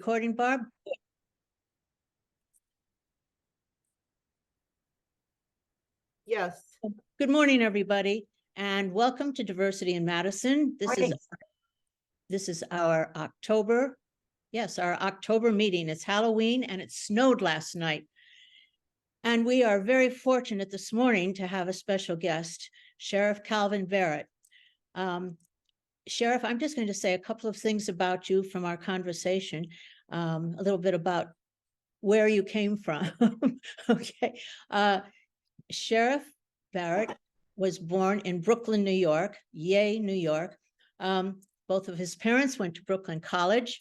Recording, Barb? Yes. Good morning, everybody, and welcome to Diversity in Madison. This is our October meeting. It's Halloween and it snowed last night. And we are very fortunate this morning to have a special guest, Sheriff Calvin Barrett. Sheriff, I'm just going to say a couple of things about you from our conversation, a little bit about where you came from. Okay. Sheriff Barrett was born in Brooklyn, New York, New York. Both of his parents went to Brooklyn College.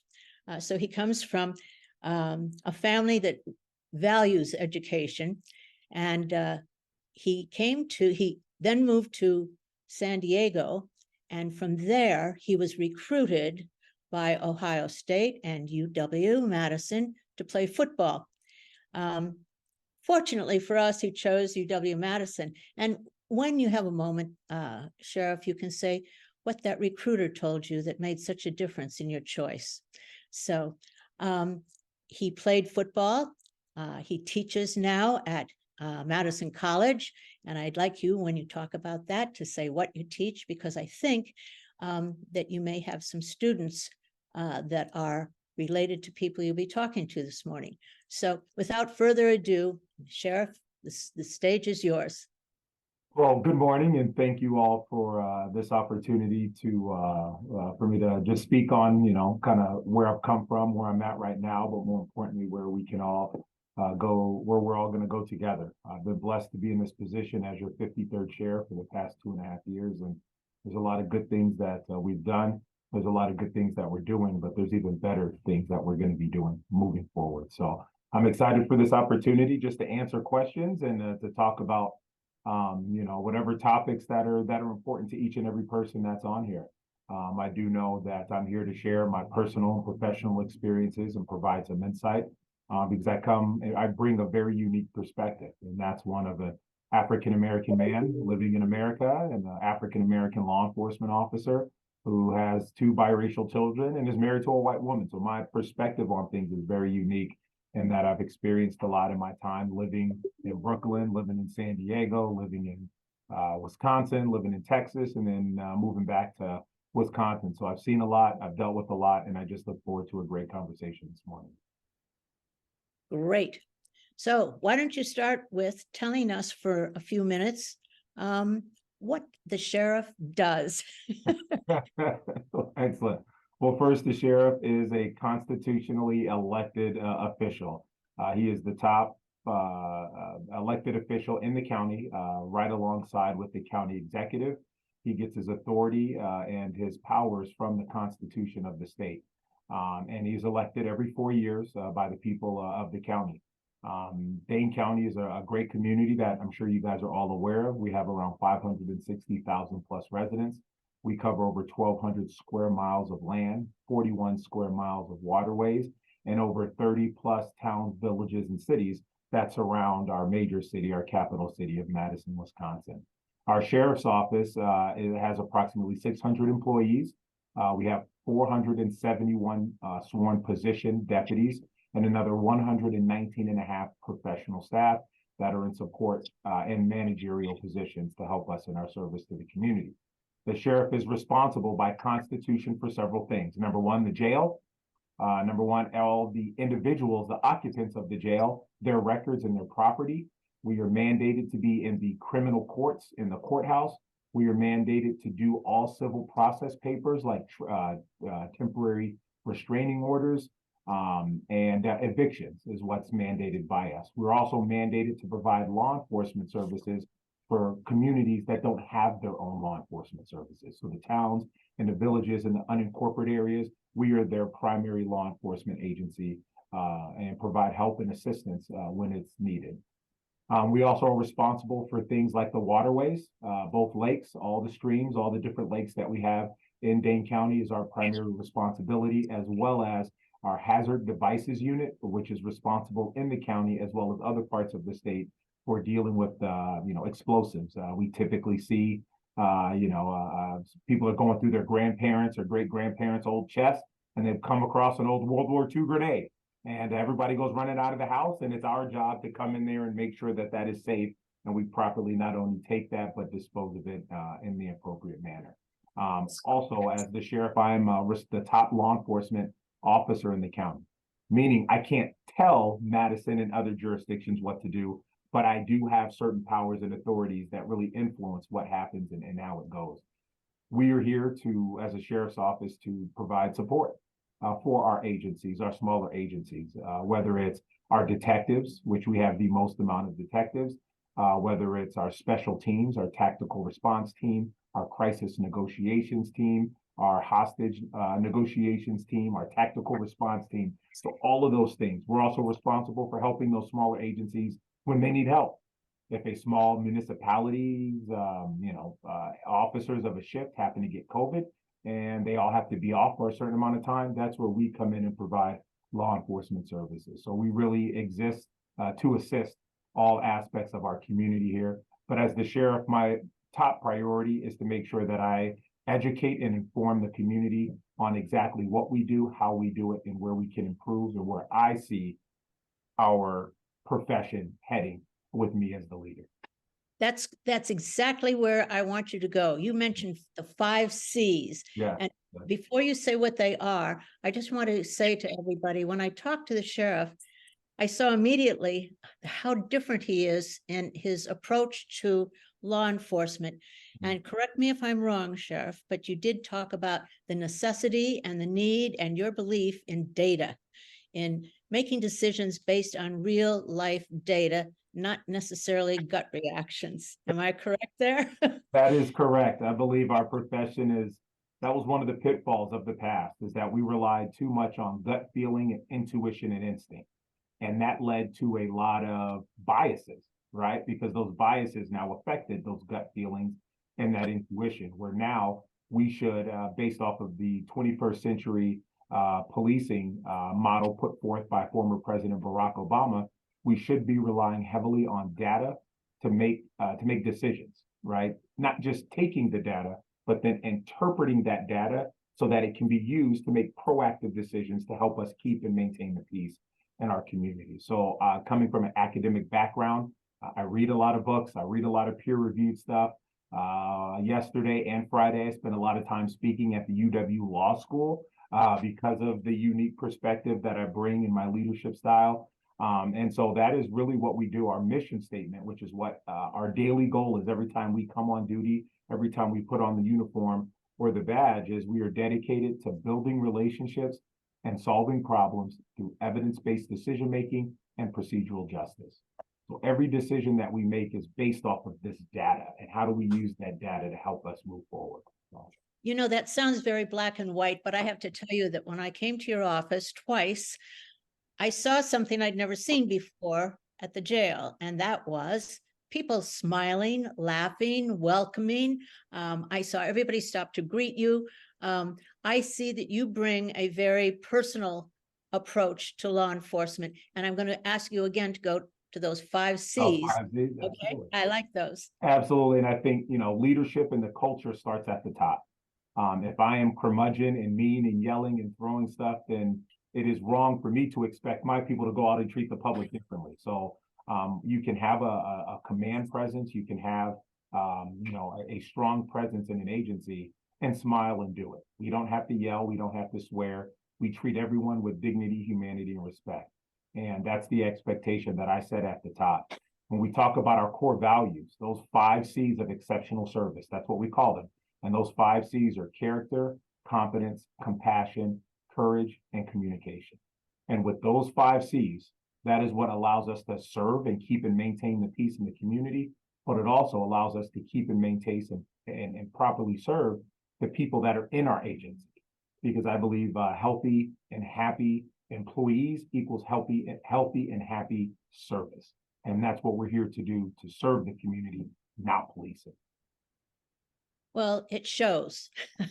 So he comes from a family that values education. And he then moved to San Diego. And from there, he was recruited by Ohio State and UW-Madison to play football. Fortunately for us, he chose UW-Madison. And when you have a moment, Sheriff, you can say what that recruiter told you that made such a difference in your choice. So he played football. He teaches now at Madison College. And I'd like you, when you talk about that, to say what you teach, because I think that you may have some students that are related to people you'll be talking to this morning. So without further ado, Sheriff, the stage is yours. Well, good morning, and thank you all for this opportunity for me to just speak on, kind of where I've come from, where I'm at right now, but more importantly, where we can all go, where we're all going to go together. I've been blessed to be in this position as your 53rd sheriff for the past 2.5 years, and there's a lot of good things that we've done. There's a lot of good things that we're doing, but there's even better things that we're going to be doing moving forward. So I'm excited for this opportunity just to answer questions and to talk about whatever topics that are important to each and every person that's on here. I do know that I'm here to share my personal and professional experiences and provide some insight because I bring a very unique perspective, and that's one of an African-American man living in America and an African-American law enforcement officer who has 2 biracial children and is married to a white woman. So my perspective on things is very unique, and that I've experienced a lot in my time living in Brooklyn, living in San Diego, living in Wisconsin, living in Texas, and then moving back to Wisconsin. So I've seen a lot, I've dealt with a lot, and I just look forward to a great conversation this morning. Great. So why don't you start with telling us for a few minutes what the sheriff does? Excellent. Well, first, the sheriff is a constitutionally elected official. He is the top elected official in the county, right alongside with the county executive. He gets his authority and his powers from the Constitution of the state. And he's elected every 4 years by the people of the county. Dane County is a great community that I'm sure you guys are all aware of. We have around 560,000 plus residents. We cover over 1,200 square miles of land, 41 square miles of waterways, and over 30 plus towns, villages, and cities that surround our major city, our capital city of Madison, Wisconsin. Our sheriff's office it has approximately 600 employees. We have 471 sworn position deputies and another 119 and a half professional staff that are in support and managerial positions to help us in our service to the community. The sheriff is responsible by Constitution for several things. Number one, the jail. Number one, all the individuals, the occupants of the jail, their records and their property. We are mandated to be in the criminal courts, in the courthouse. We are mandated to do all civil process papers like temporary restraining orders and evictions is what's mandated by us. We're also mandated to provide law enforcement services for communities that don't have their own law enforcement services. So the towns and the villages and the unincorporated areas, we are their primary law enforcement agency and provide help and assistance when it's needed. We also are responsible for things like the waterways, both lakes, all the streams, all the different lakes that we have in Dane County is our primary responsibility, as well as our hazard devices unit, which is responsible in the county as well as other parts of the state for dealing with explosives. We typically see people are going through their grandparents or great grandparents' old chests, and they've come across an old World War II grenade. And everybody goes running out of the house, and it's our job to come in there and make sure that that is safe. And we properly not only take that, but dispose of it in the appropriate manner. Also, as the sheriff, I'm the top law enforcement officer in the county, meaning I can't tell Madison and other jurisdictions what to do, but I do have certain powers and authorities that really influence what happens and how it goes. We are here to, as a sheriff's office, to provide support for our agencies, our smaller agencies, whether it's our detectives, which we have the most amount of detectives, whether it's our special teams, our tactical response team, our crisis negotiations team, our hostage negotiations team, our tactical response team. So all of those things. We're also responsible for helping those smaller agencies when they need help. If a small municipality's, officers of a shift happen to get COVID and they all have to be off for a certain amount of time, that's where we come in and provide law enforcement services. So we really exist to assist all aspects of our community here. But as the sheriff, my top priority is to make sure that I educate and inform the community on exactly what we do, how we do it, and where we can improve, and where I see our profession heading with me as the leader. That's exactly where I want you to go. You mentioned the 5 C's. Yeah. And before you say what they are, I just want to say to everybody, when I talked to the sheriff, I saw immediately how different he is in his approach to law enforcement. And correct me if I'm wrong, Sheriff, but you did talk about the necessity and the need and your belief in data, in making decisions based on real life data, not necessarily gut reactions. Am I correct there? That is correct. I believe our profession that was one of the pitfalls of the past, is that we relied too much on gut feeling and intuition and instinct. And that led to a lot of biases, right? Because those biases now affected those gut feelings and that intuition, where now we should, based off of the 21st century policing model put forth by former President Barack Obama, we should be relying heavily on data to make decisions, right? Not just taking the data, but then interpreting that data so that it can be used to make proactive decisions to help us keep and maintain the peace in our community. So coming from an academic background, I read a lot of books, I read a lot of peer-reviewed stuff. Yesterday and Friday, I spent a lot of time speaking at the UW Law School because of the unique perspective that I bring in my leadership style. And so that is really what we do, our mission statement, which is what our daily goal is every time we come on duty, every time we put on the uniform or the badge, is we are dedicated to building relationships and solving problems through evidence-based decision-making and procedural justice. So every decision that we make is based off of this data, and how do we use that data to help us move forward? You know, that sounds very black and white, but I have to tell you that when I came to your office twice, I saw something I'd never seen before at the jail, and that was people smiling, laughing, welcoming. I saw everybody stop to greet you. I see that you bring a very personal approach to law enforcement, and I'm going to ask you again to go to those 5 C's. 5 C's, Okay, absolutely. I like those. Absolutely, and I think, leadership and the culture starts at the top. If I am curmudgeon and mean and yelling and throwing stuff, then it is wrong for me to expect my people to go out and treat the public differently. So you can have a command presence, you can have a strong presence in an agency and smile and do it. We don't have to yell, we don't have to swear. We treat everyone with dignity, humanity, and respect. And that's the expectation that I set at the top. When we talk about our core values, those 5 C's of exceptional service, that's what we call them. And those 5 C's are character, competence, compassion, courage, and communication. And with those 5 C's, that is what allows us to serve and keep and maintain the peace in the community, but it also allows us to keep and maintain and properly serve the people that are in our agency. Because I believe healthy and happy employees equals healthy and happy service. And that's what we're here to do, to serve the community, not police it. Well, it shows. It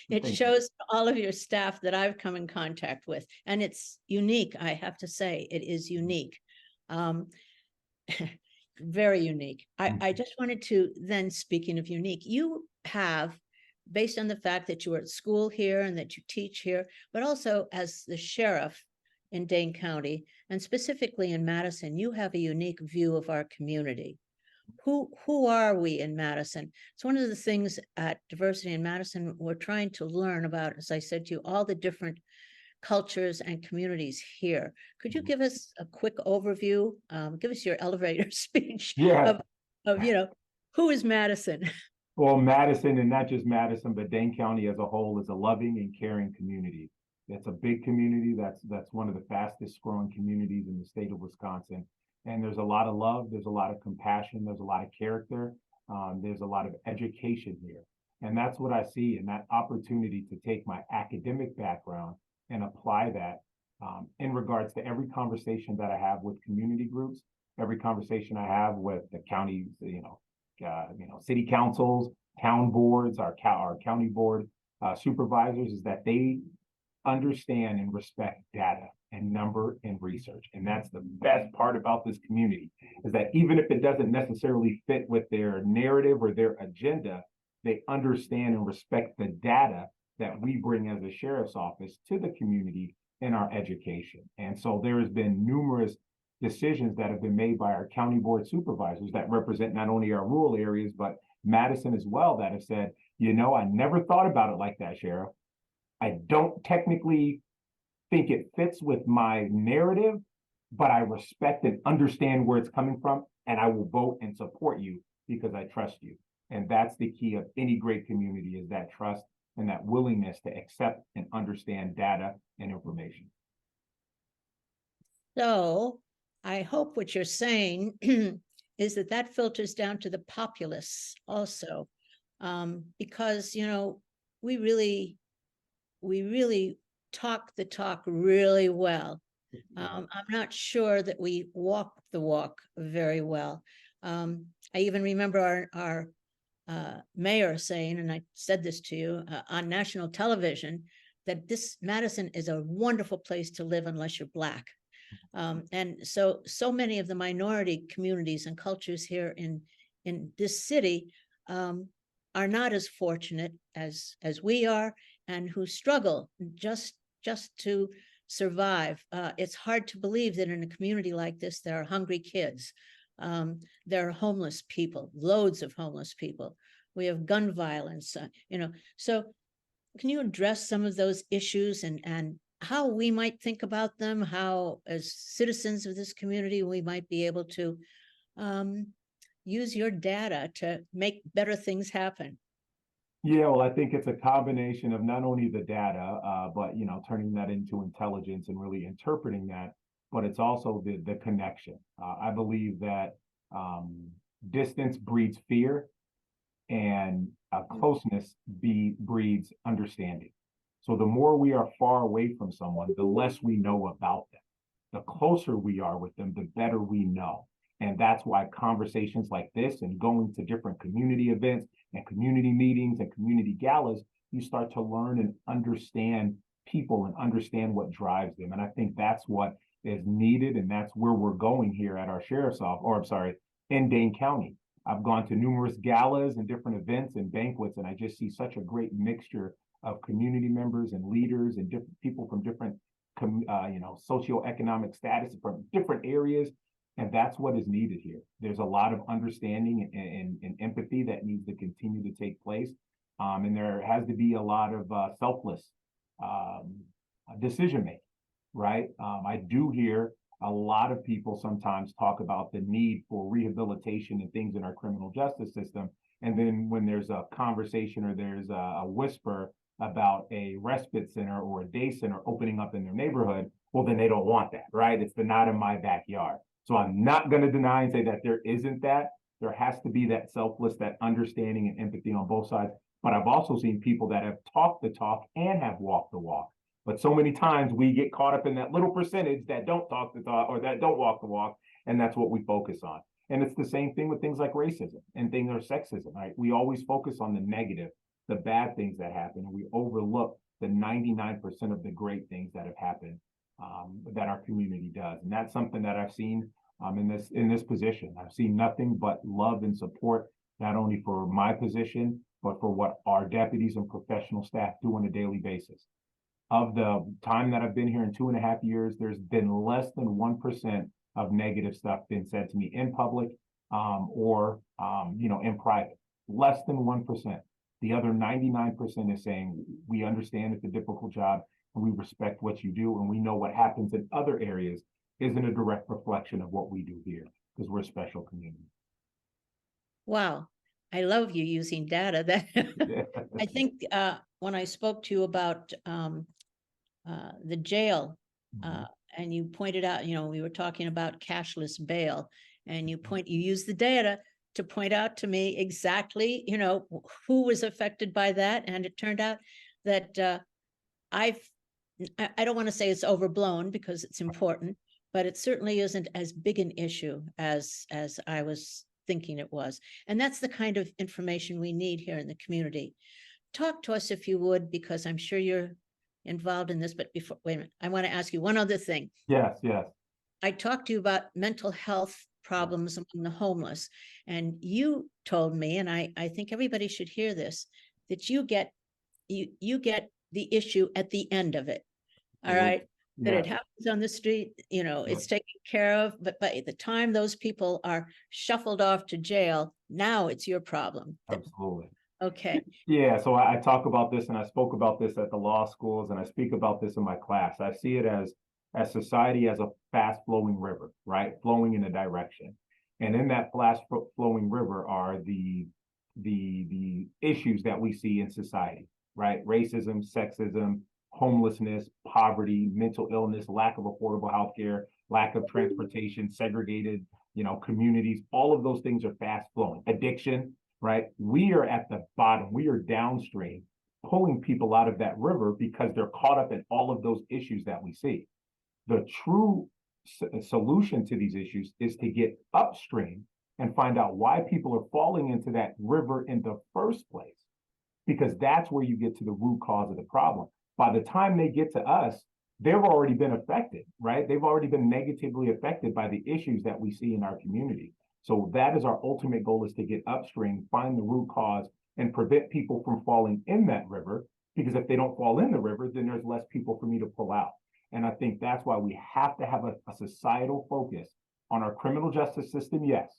Thank you. shows to all of your staff that I've come in contact with, and it's unique. I have to say, it is unique. Very unique. I just wanted to then, speaking of unique, you have based on the fact that you were at school here and that you teach here, but also as the sheriff in Dane County, and specifically in Madison, you have a unique view of our community. Who are we in Madison? It's one of the things at Diversity in Madison we're trying to learn about, as I said to you, all the different cultures and communities here. Could you give us a quick overview? Give us your elevator speech Yeah. of who is Madison? Well, Madison, and not just Madison, but Dane County as a whole, is a loving and caring community. It's a big community. That's one of the fastest growing communities in the state of Wisconsin. And there's a lot of love, there's a lot of compassion, there's a lot of character, there's a lot of education here. And that's what I see, in that opportunity to take my academic background and apply that in regards to every conversation that I have with community groups, every conversation I have with the county, city councils, town boards, our county board supervisors, is that they understand and respect data and number and research. And that's the best part about this community, is that even if it doesn't necessarily fit with their narrative or their agenda, they understand and respect the data that we bring as a sheriff's office to the community in our education. And so there has been numerous decisions that have been made by our county board supervisors that represent not only our rural areas, but Madison as well, that have said, I never thought about it like that, Sheriff. I don't technically think it fits with my narrative, but I respect and understand where it's coming from, and I will vote and support you because I trust you. And that's the key of any great community, is that trust and that willingness to accept and understand data and information. So I hope what you're saying is that filters down to the populace also, because, we really talk the talk really well. I'm not sure that we walk the walk very well. I even remember our mayor saying, and I said this to you on national television, that this Madison is a wonderful place to live unless you're Black. And so many of the minority communities and cultures here in this city are not as fortunate as we are, and who struggle just to survive. It's hard to believe that in a community like this, there are hungry kids. There are homeless people, loads of homeless people. We have gun violence, So can you address some of those issues and how we might think about them, how as citizens of this community, we might be able to use your data to make better things happen? Yeah, well, I think it's a combination of not only the data, but turning that into intelligence and really interpreting that, but it's also the connection. I believe that distance breeds fear, and closeness breeds understanding. So the more we are far away from someone, the less we know about them. The closer we are with them, the better we know. And that's why conversations like this and going to different community events and community meetings and community galas, you start to learn and understand people and understand what drives them. And I think that's what is needed. And that's where we're going here at our sheriff's office, in Dane County. I've gone to numerous galas and different events and banquets, and I just see such a great mixture of community members and leaders and different people from different, socioeconomic status from different areas. And that's what is needed here. There's a lot of understanding and empathy that needs to continue to take place. And there has to be a lot of selfless decision making, right? I do hear a lot of people sometimes talk about the need for rehabilitation and things in our criminal justice system. And then when there's a conversation or there's a whisper about a respite center or a day center opening up in their neighborhood, well, then they don't want that, right? It's the not in my backyard. So I'm not going to deny and say that there isn't that. There has to be that selfless, that understanding and empathy on both sides. But I've also seen people that have talked the talk and have walked the walk. But so many times we get caught up in that little percentage that don't talk the talk or that don't walk the walk. And that's what we focus on. And it's the same thing with things like racism and things like sexism, right? We always focus on the negative, the bad things that happen, and we overlook the 99% of the great things that have happened that our community does. And that's something that I've seen in this position. I've seen nothing but love and support, not only for my position, but for what our deputies and professional staff do on a daily basis. Of the time that I've been here in 2.5 years, there's been less than 1% of negative stuff being said to me in public or in private. Less than 1%. The other 99% is saying, we understand it's a difficult job and we respect what you do, and we know what happens in other areas isn't a direct reflection of what we do here, because we're a special community. Wow, I love you using data. That I think when I spoke to you about the jail, and you pointed out, we were talking about cashless bail, and you used the data to point out to me exactly, who was affected by that. And it turned out that I don't want to say it's overblown because it's important, but it certainly isn't as big an issue as I was thinking it was. And that's the kind of information we need here in the community. Talk to us if you would, because I'm sure you're involved in this, but wait a minute, I want to ask you one other thing. Yes. I talked to you about mental health problems among the homeless, and you told me, and I think everybody should hear this, that you get the issue at the end of it. All right. That it happens on the street, it's taken care of, but by the time those people are shuffled off to jail, now it's your problem. Absolutely. Okay. Yeah, so I talk about this, and I spoke about this at the law schools, and I speak about this in my class. I see it as society as a fast flowing river, right? Flowing in a direction. And in that fast flowing river are the issues that we see in society, right? Racism, sexism, homelessness, poverty, mental illness, lack of affordable healthcare, lack of transportation, segregated, communities. All of those things are fast flowing. Addiction, right? We are at the bottom. We are downstream, pulling people out of that river because they're caught up in all of those issues that we see. The true solution to these issues is to get upstream and find out why people are falling into that river in the first place, because that's where you get to the root cause of the problem. By the time they get to us, they've already been affected, right? They've already been negatively affected by the issues that we see in our community. So that is our ultimate goal, is to get upstream, find the root cause, and prevent people from falling in that river, because if they don't fall in the river, then there's less people for me to pull out. And I think that's why we have to have a societal focus on our criminal justice system, yes,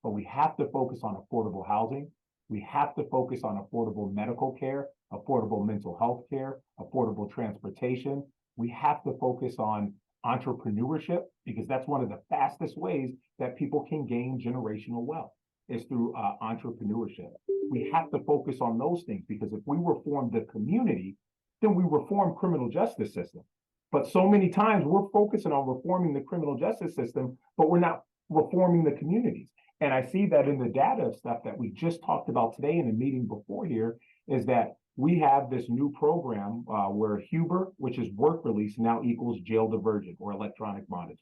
but we have to focus on affordable housing. We have to focus on affordable medical care, affordable mental health care, affordable transportation. We have to focus on entrepreneurship, because that's one of the fastest ways that people can gain generational wealth, is through entrepreneurship. We have to focus on those things, because if we reform the community, then we reform criminal justice system. But so many times we're focusing on reforming the criminal justice system, but we're not reforming the communities. And I see that in the data of stuff that we just talked about today in the meeting before here, is that we have this new program where Huber, which is work release, now equals jail diversion or electronic monitoring.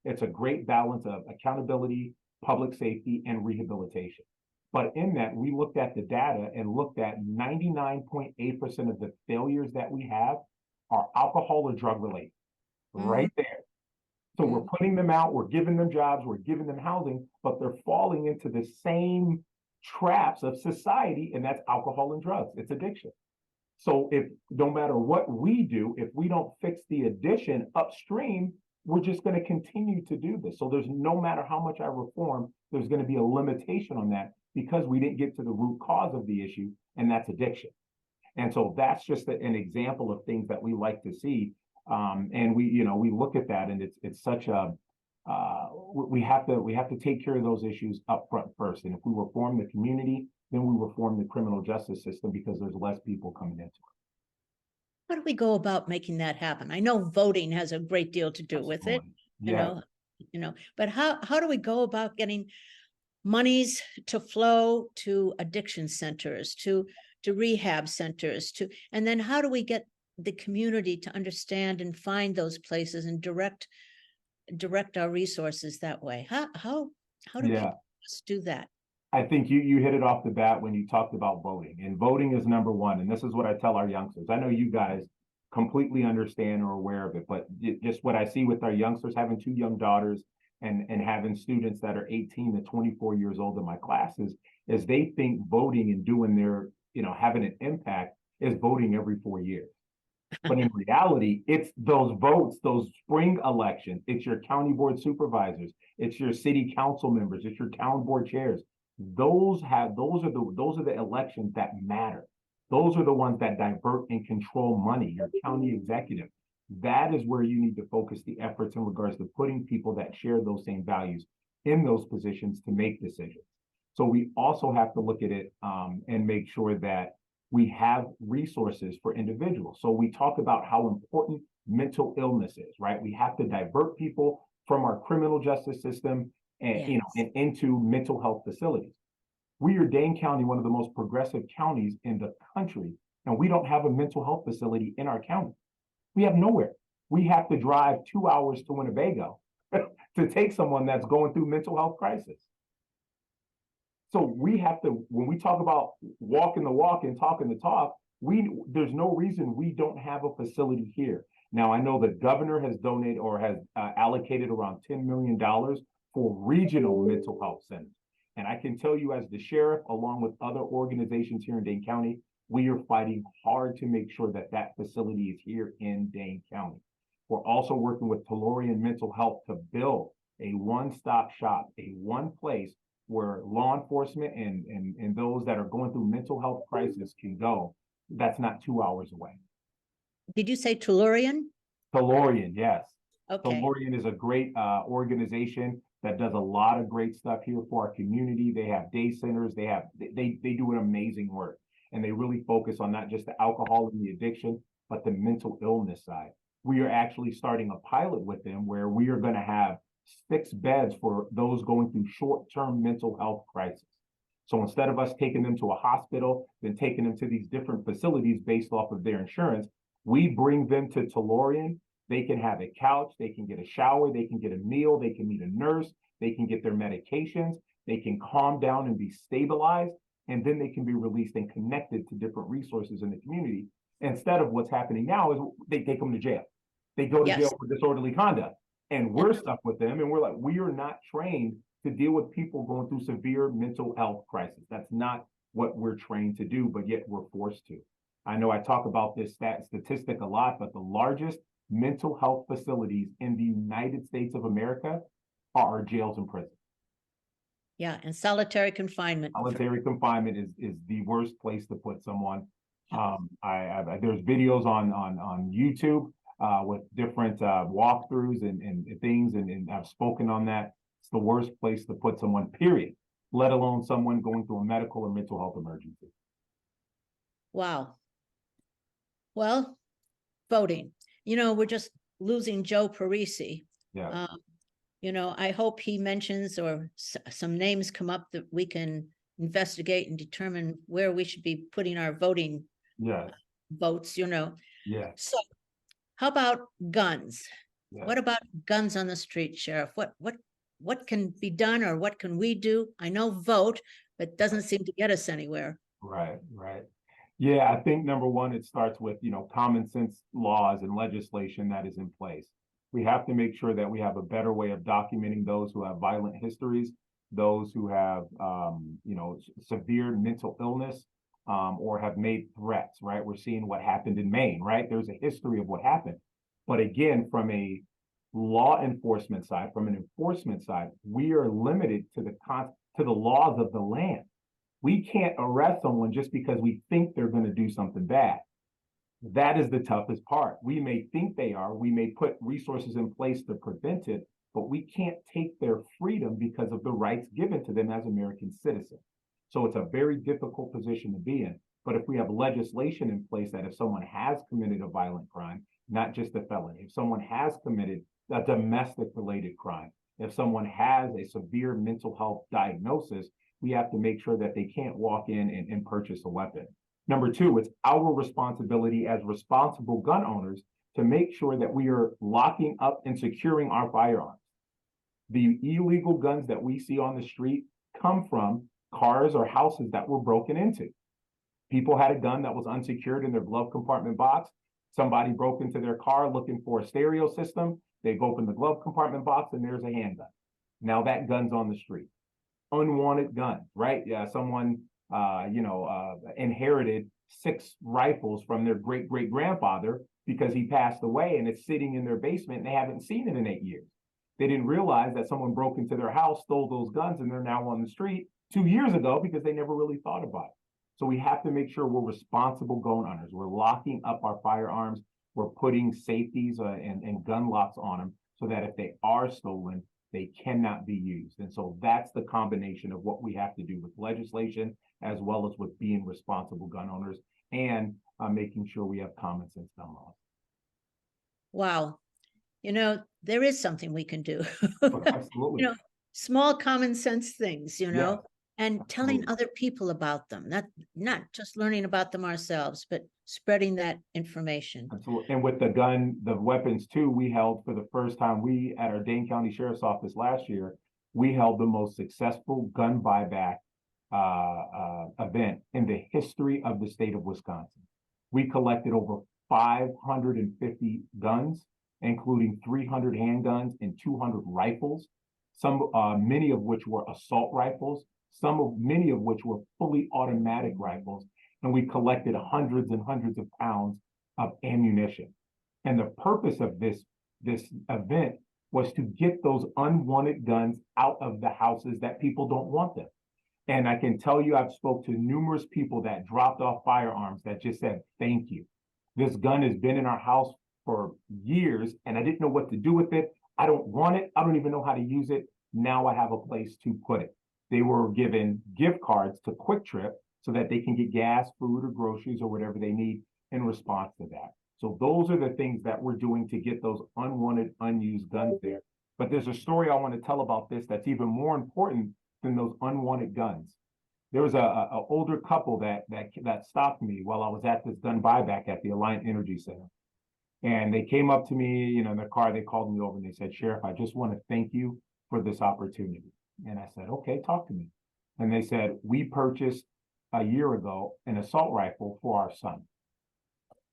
It's a great balance of accountability, public safety, and rehabilitation. But in that, we looked at the data and looked at 99.8% of the failures that we have are alcohol or drug related, right there. So we're putting them out, we're giving them jobs, we're giving them housing, but they're falling into the same traps of society, and that's alcohol and drugs. It's addiction. So if no matter what we do, if we don't fix the addiction upstream, we're just going to continue to do this. So there's no matter how much I reform, there's going to be a limitation on that, because we didn't get to the root cause of the issue, and that's addiction. And so that's just an example of things that we like to see. And we look at that, and it's such a, we have to take care of those issues up front first. And if we reform the community, then we reform the criminal justice system, because there's less people coming into it. How do we go about making that happen? I know voting has a great deal to do with it, Yeah. but how do we go about getting monies to flow to addiction centers, to rehab centers, and then how do we get the community to understand and find those places and direct our resources that way? How do people do that? I think you hit it off the bat when you talked about voting, and voting is number one. And this is what I tell our youngsters. I know you guys completely understand or aware of it, but just what I see with our youngsters, having 2 young daughters and having students that are 18 to 24 years old in my classes, is they think voting and doing having an impact is voting every 4 years. But in reality, it's those votes, those spring elections, it's your county board supervisors, it's your city council members, it's your town board chairs. Those are the elections that matter. Those are the ones that divert and control money, your county executive. That is where you need to focus the efforts in regards to putting people that share those same values in those positions to make decisions. So we also have to look at it and make sure that we have resources for individuals. So we talk about how important mental illness is, right? We have to divert people from our criminal justice system and, Yes. and into mental health facilities. We are Dane County, one of the most progressive counties in the country, and we don't have a mental health facility in our county. We have nowhere. We have to drive 2 hours to Winnebago to take someone that's going through mental health crisis. So we have to, when we talk about walking the walk and talking the talk, there's no reason we don't have a facility here. Now, I know the governor has donated or has allocated around $10 million for regional mental health centers. And I can tell you as the sheriff, along with other organizations here in Dane County, we are fighting hard to make sure that that facility is here in Dane County. We're also working with Tellurian Mental Health to build a one-stop shop, a one place where law enforcement and those that are going through mental health crisis can go. That's not 2 hours away. Did you say Tellurian? Tellurian, yes. Okay, Tellurian is a great organization that does a lot of great stuff here for our community. They have day centers. They do an amazing work, and they really focus on not just the alcohol and the addiction, but the mental illness side. We are actually starting a pilot with them where we are going to have 6 beds for those going through short-term mental health crisis. So instead of us taking them to a hospital, then taking them to these different facilities based off of their insurance, we bring them to Tellurian. They can have a couch, they can get a shower, they can get a meal, they can meet a nurse, they can get their medications, they can calm down and be stabilized, and then they can be released and connected to different resources in the community. Instead of what's happening now is they take them to jail. They go to Yes. jail for disorderly conduct. And we're stuck with them, and we're like, we are not trained to deal with people going through severe mental health crisis. That's not what we're trained to do, but yet we're forced to. I know I talk about this statistic a lot, but the largest mental health facilities in the United States of America are our jails and prisons. yeah, and solitary confinement. Solitary confinement is the worst place to put someone. There's videos on YouTube with different walkthroughs and things, and I've spoken on that. It's the worst place to put someone, period, let alone someone going through a medical or mental health emergency. Wow. Well, voting, we're just losing Joe Parisi. Yeah. I hope he mentions or some names come up that we can investigate and determine where we should be putting our voting Yeah. votes, Yeah. So how about guns? Yeah. What about guns on the street, Sheriff? What can be done, or what can we do? I know vote, but doesn't seem to get us anywhere. Right. Yeah, I think number one, it starts with, common sense laws and legislation that is in place. We have to make sure that we have a better way of documenting those who have violent histories, those who have, severe mental illness, or have made threats, right? We're seeing what happened in Maine, right? There's a history of what happened. But again, from a law enforcement side, from an enforcement side, we are limited to the laws of the land. We can't arrest someone just because we think they're going to do something bad. That is the toughest part. We may think they are, we may put resources in place to prevent it, but we can't take their freedom because of the rights given to them as American citizens. So it's a very difficult position to be in. But if we have legislation in place that if someone has committed a violent crime, not just a felony, if someone has committed a domestic related crime, if someone has a severe mental health diagnosis, we have to make sure that they can't walk in and purchase a weapon. Number two, it's our responsibility as responsible gun owners to make sure that we are locking up and securing our firearms. The illegal guns that we see on the street come from cars or houses that were broken into. People had a gun that was unsecured in their glove compartment box. Somebody broke into their car looking for a stereo system. They've opened the glove compartment box and there's a handgun. Now that gun's on the street. Unwanted gun, right? Yeah, someone inherited 6 rifles from their great-great-grandfather because he passed away, and it's sitting in their basement and they haven't seen it in 8 years. They didn't realize that someone broke into their house, stole those guns, and they're now on the street 2 years ago because they never really thought about it. So we have to make sure we're responsible gun owners. We're locking up our firearms. We're putting safeties and gun locks on them so that if they are stolen, they cannot be used. And so that's the combination of what we have to do with legislation, as well as with being responsible gun owners and making sure we have common sense gun laws. Wow. There is something we can do. Absolutely. Small common sense things, Yeah, and telling absolutely. other people about them, not just learning about them ourselves, but spreading that information. Absolutely. And with the weapons too, we held for the first time, at our Dane County Sheriff's Office last year, we held the most successful gun buyback event in the history of the state of Wisconsin. We collected over 550 guns, including 300 handguns and 200 rifles, many of which were assault rifles, many of which were fully automatic rifles, and we collected hundreds and hundreds of pounds of ammunition. And the purpose of this event was to get those unwanted guns out of the houses that people don't want them. And I can tell you, I've spoke to numerous people that dropped off firearms that just said, thank you. This gun has been in our house for years and I didn't know what to do with it. I don't want it. I don't even know how to use it. Now I have a place to put it. They were given gift cards to Quick Trip so that they can get gas, food, or groceries or whatever they need in response to that. So those are the things that we're doing to get those unwanted, unused guns there. But there's a story I want to tell about this that's even more important than those unwanted guns. There was a older couple that stopped me while I was at this gun buyback at the Alliant Energy Center. And they came up to me, in their car, they called me over and they said, Sheriff, I just want to thank you for this opportunity. And I said, okay, talk to me. And they said, we purchased a year ago an assault rifle for our son.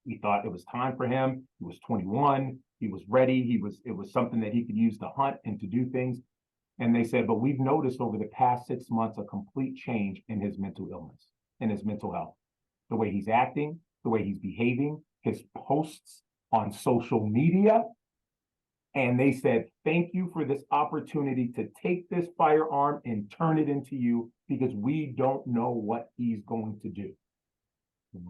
We thought it was time for him. He was 21. He was ready. It was something that he could use to hunt and to do things. And they said, but we've noticed over the past 6 months a complete change in his mental illness, in his mental health, the way he's acting, the way he's behaving, his posts on social media. And they said, thank you for this opportunity to take this firearm and turn it into you because we don't know what he's going to do.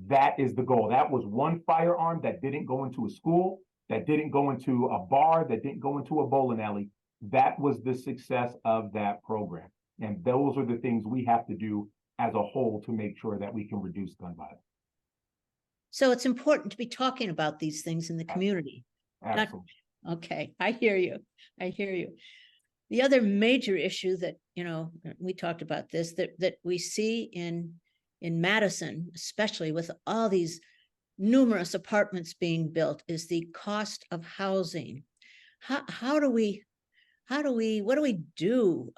That is the goal. That was one firearm that didn't go into a school, that didn't go into a bar, that didn't go into a bowling alley. That was the success of that program. And those are the things we have to do as a whole to make sure that we can reduce gun violence. So it's important to be talking about these things in the community. Absolutely. Okay, I hear you. I hear you. The other major issue that, we talked about this, that we see in Madison, especially with all these numerous apartments being built, is the cost of housing. What do we do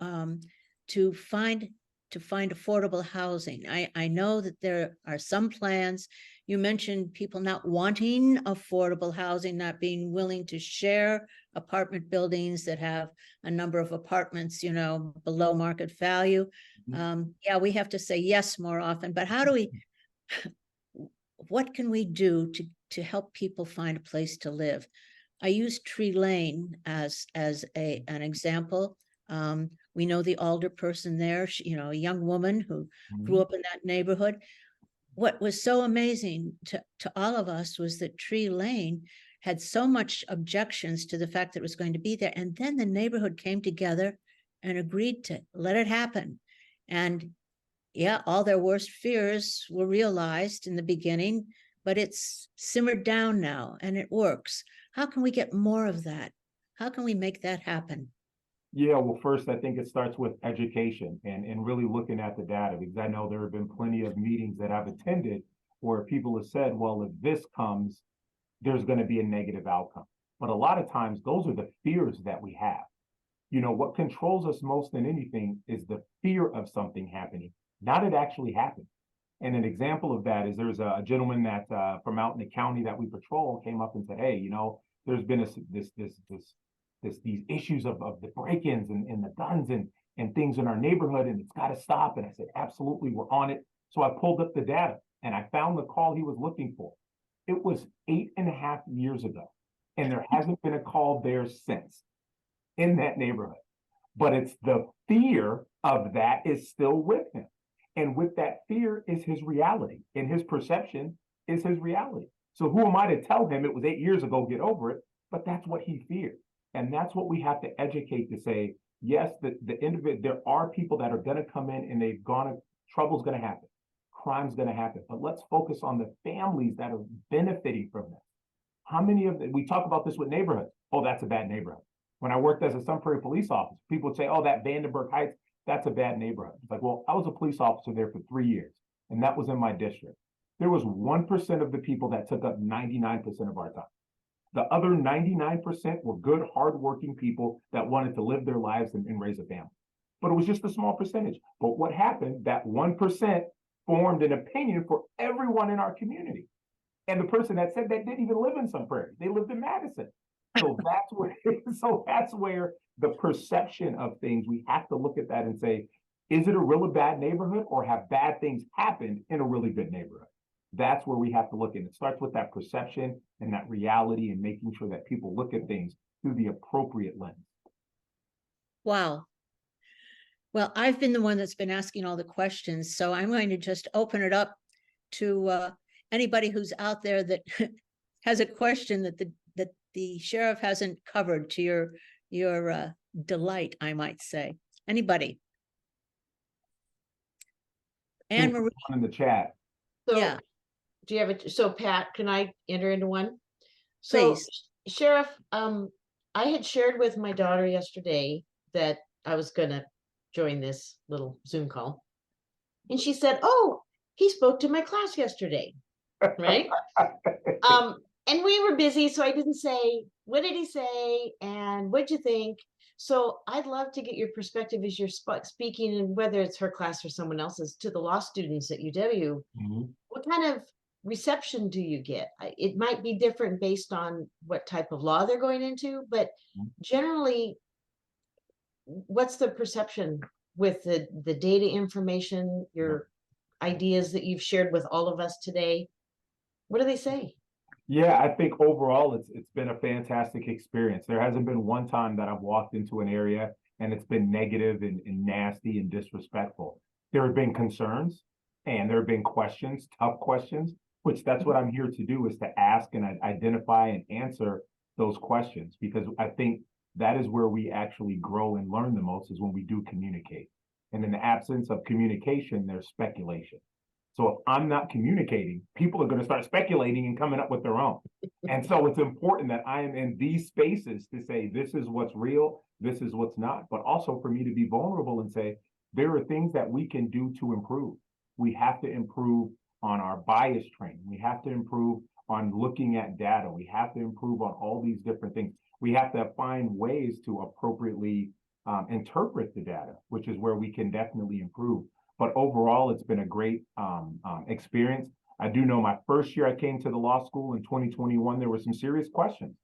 to find affordable housing? I know that there are some plans. You mentioned people not wanting affordable housing, not being willing to share apartment buildings that have a number of apartments, below market value. Yeah, we have to say yes more often, but what can we do to help people find a place to live? I use Tree Lane as an example. We know the alder person there, a young woman who grew up in that neighborhood. What was so amazing to all of us was that Tree Lane had so much objections to the fact that it was going to be there. And then the neighborhood came together and agreed to let it happen. And yeah, all their worst fears were realized in the beginning, but it's simmered down now and it works. How can we get more of that? How can we make that happen? Yeah, well, first, I think it starts with education and really looking at the data, because I know there have been plenty of meetings that I've attended where people have said, well, if this comes, there's going to be a negative outcome. But a lot of times, those are the fears that we have. What controls us most than anything is the fear of something happening, not it actually happened. And an example of that is there's a gentleman that from out in the county that we patrol came up and said, hey, there's been these issues of the break-ins and the guns and things in our neighborhood, and it's got to stop. And I said, absolutely, we're on it. So I pulled up the data and I found the call he was looking for. It was 8.5 years ago. And there hasn't been a call there since in that neighborhood. But it's the fear of that is still with him. And with that fear is his reality. And his perception is his reality. So who am I to tell him it was 8 years ago, get over it? But that's what he feared. And that's what we have to educate to say, yes, the individual, there are people that are going to come in and they've gone, trouble's going to happen. Crime's going to happen. But let's focus on the families that are benefiting from this. How many of them, we talk about this with neighborhoods. Oh, that's a bad neighborhood. When I worked as a Sun Prairie police officer, people would say, oh, that Vandenberg Heights, that's a bad neighborhood. It's like, well, I was a police officer there for 3 years, and that was in my district. There was 1% of the people that took up 99% of our time. The other 99% were good, hardworking people that wanted to live their lives and raise a family. But it was just a small percentage. But what happened, that 1% formed an opinion for everyone in our community. And the person that said that didn't even live in Sun Prairie. They lived in Madison. So that's where the perception of things, we have to look at that and say, is it a really bad neighborhood or have bad things happened in a really good neighborhood? That's where we have to look at it. It starts with that perception and that reality and making sure that people look at things through the appropriate lens. Wow. Well, I've been the one that's been asking all the questions, so I'm going to just open it up to anybody who's out there that has a question that the sheriff hasn't covered, to your delight, I might say. Anybody? Anne Marie, In the chat. So yeah, do you have a, so Pat, can I enter into one? So please. Sheriff, I had shared with my daughter yesterday that I was gonna join this little Zoom call. And she said, oh, he spoke to my class yesterday, right? And we were busy, so I didn't say, what did he say? And what'd you think? So I'd love to get your perspective as you're speaking, and whether it's her class or someone else's, to the law students at UW. Mhm. What kind of reception do you get? It might be different based on what type of law they're going into, but generally, what's the perception with the data information, your ideas that you've shared with all of us today? What do they say? Yeah, I think overall it's been a fantastic experience. There hasn't been one time that I've walked into an area and it's been negative and nasty and disrespectful. There have been concerns and there have been questions, tough questions, which that's what I'm here to do, is to ask and identify and answer those questions, because I think that is where we actually grow and learn the most, is when we do communicate. And in the absence of communication, there's speculation. So if I'm not communicating, people are going to start speculating and coming up with their own. And so it's important that I am in these spaces to say, this is what's real, this is what's not, but also for me to be vulnerable and say, there are things that we can do to improve. We have to improve on our bias training. We have to improve on looking at data. We have to improve on all these different things. We have to find ways to appropriately interpret the data, which is where we can definitely improve. But overall, it's been a great experience. I do know my first year I came to the law school in 2021, there were some serious questions.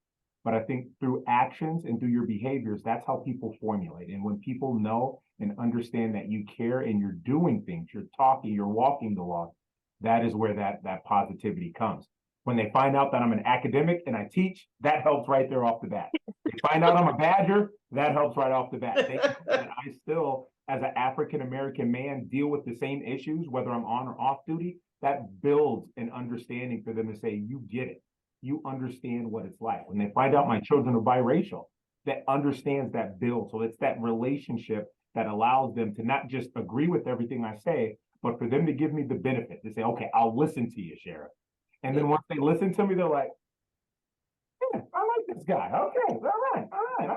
But I think through actions and through your behaviors, that's how people formulate. And when people know and understand that you care and you're doing things, you're talking, you're walking the walk, that is where that positivity comes. When they find out that I'm an academic and I teach, that helps right there off the bat. They find out I'm a badger, that helps right off the bat. They know that I still, as an African-American man, deal with the same issues, whether I'm on or off duty. That builds an understanding for them to say, you get it. You understand what it's like. When they find out my children are biracial, that understands that build. So it's that relationship that allows them to not just agree with everything I say, but for them to give me the benefit, to say, okay, I'll listen to you, Sheriff. And then once they listen to me, they're like, yeah, I like this guy. Okay, all right,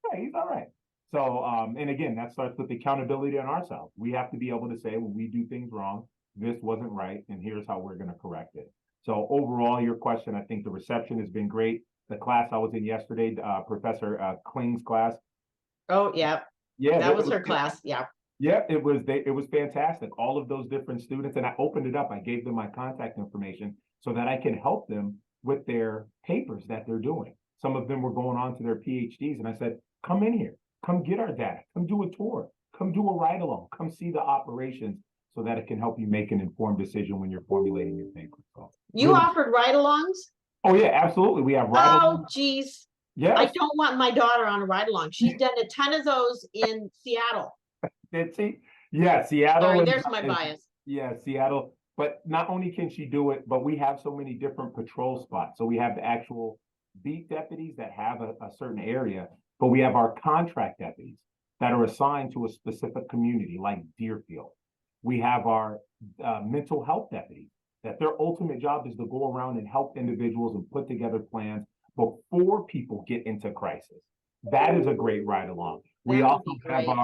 okay, he's all right. So, and again, that starts with accountability on ourselves. We have to be able to say, when we do things wrong, this wasn't right, and here's how we're going to correct it. So overall, your question, I think the reception has been great. The class I was in yesterday, Professor Kling's class. Oh, yeah. Yeah, That was her class. Yeah. Yeah, it was fantastic. All of those different students, and I opened it up. I gave them my contact information so that I can help them with their papers that they're doing. Some of them were going on to their PhDs, and I said, come in here, come get our data, come do a tour, come do a ride along, come see the operations, so that it can help you make an informed decision when you're formulating your paper. So, You really- offered ride-alongs? oh yeah, absolutely. We have Oh, ride-along. geez. I Yes, don't want my daughter on a ride-along. She's done a ton of those in Seattle. did she? Yeah, Seattle. Sorry, is- there's my is- bias. Yeah, Seattle. But not only can she do it, but we have so many different patrol spots. So we have the actual beat deputies that have a certain area, but we have our contract deputies that are assigned to a specific community like Deerfield. We have our mental health deputies that their ultimate job is to go around and help individuals and put together plans before people get into crisis. That is a great ride along. We That would also be have great.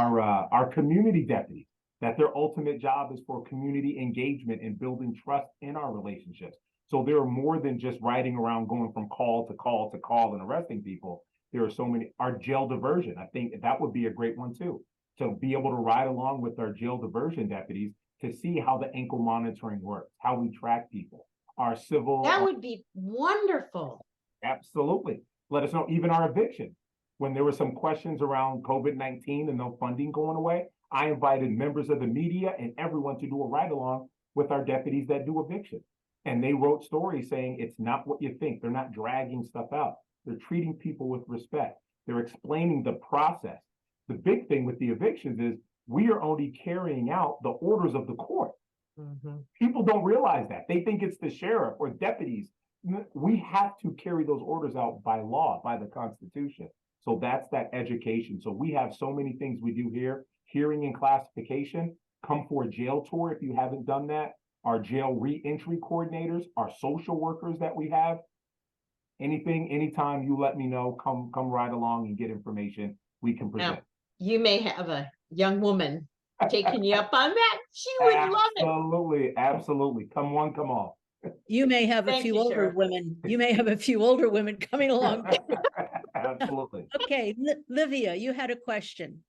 our community deputies that their ultimate job is for community engagement and building trust in our relationships. So there are more than just riding around going from call to call to call and arresting people. There are so many, our jail diversion. I think that would be a great one too. To be able to ride along with our jail diversion deputies to see how the ankle monitoring works, how we track people, our civil. That would be wonderful. Absolutely. Let us know, even our eviction. When there were some questions around COVID-19 and no funding going away, I invited members of the media and everyone to do a ride along with our deputies that do eviction. And they wrote stories saying it's not what you think. They're not dragging stuff out. They're treating people with respect. They're explaining the process. The big thing with the evictions is we are only carrying out the orders of the court. People don't realize that. They think it's the sheriff or deputies. We have to carry those orders out by law, by the Constitution. So that's that education. So we have so many things we do here. Hearing and classification. Come for a jail tour if you haven't done that. Our jail re-entry coordinators, our social workers that we have. Anything, anytime you let me know, come ride along and get information. We can present. You may have a young woman taking you up on that. She would love it. Absolutely, absolutely. Come one, come all. You may have a Thank few you, older Sheriff. women. You may have a few older women coming along. Absolutely. Okay, Livia, you had a question.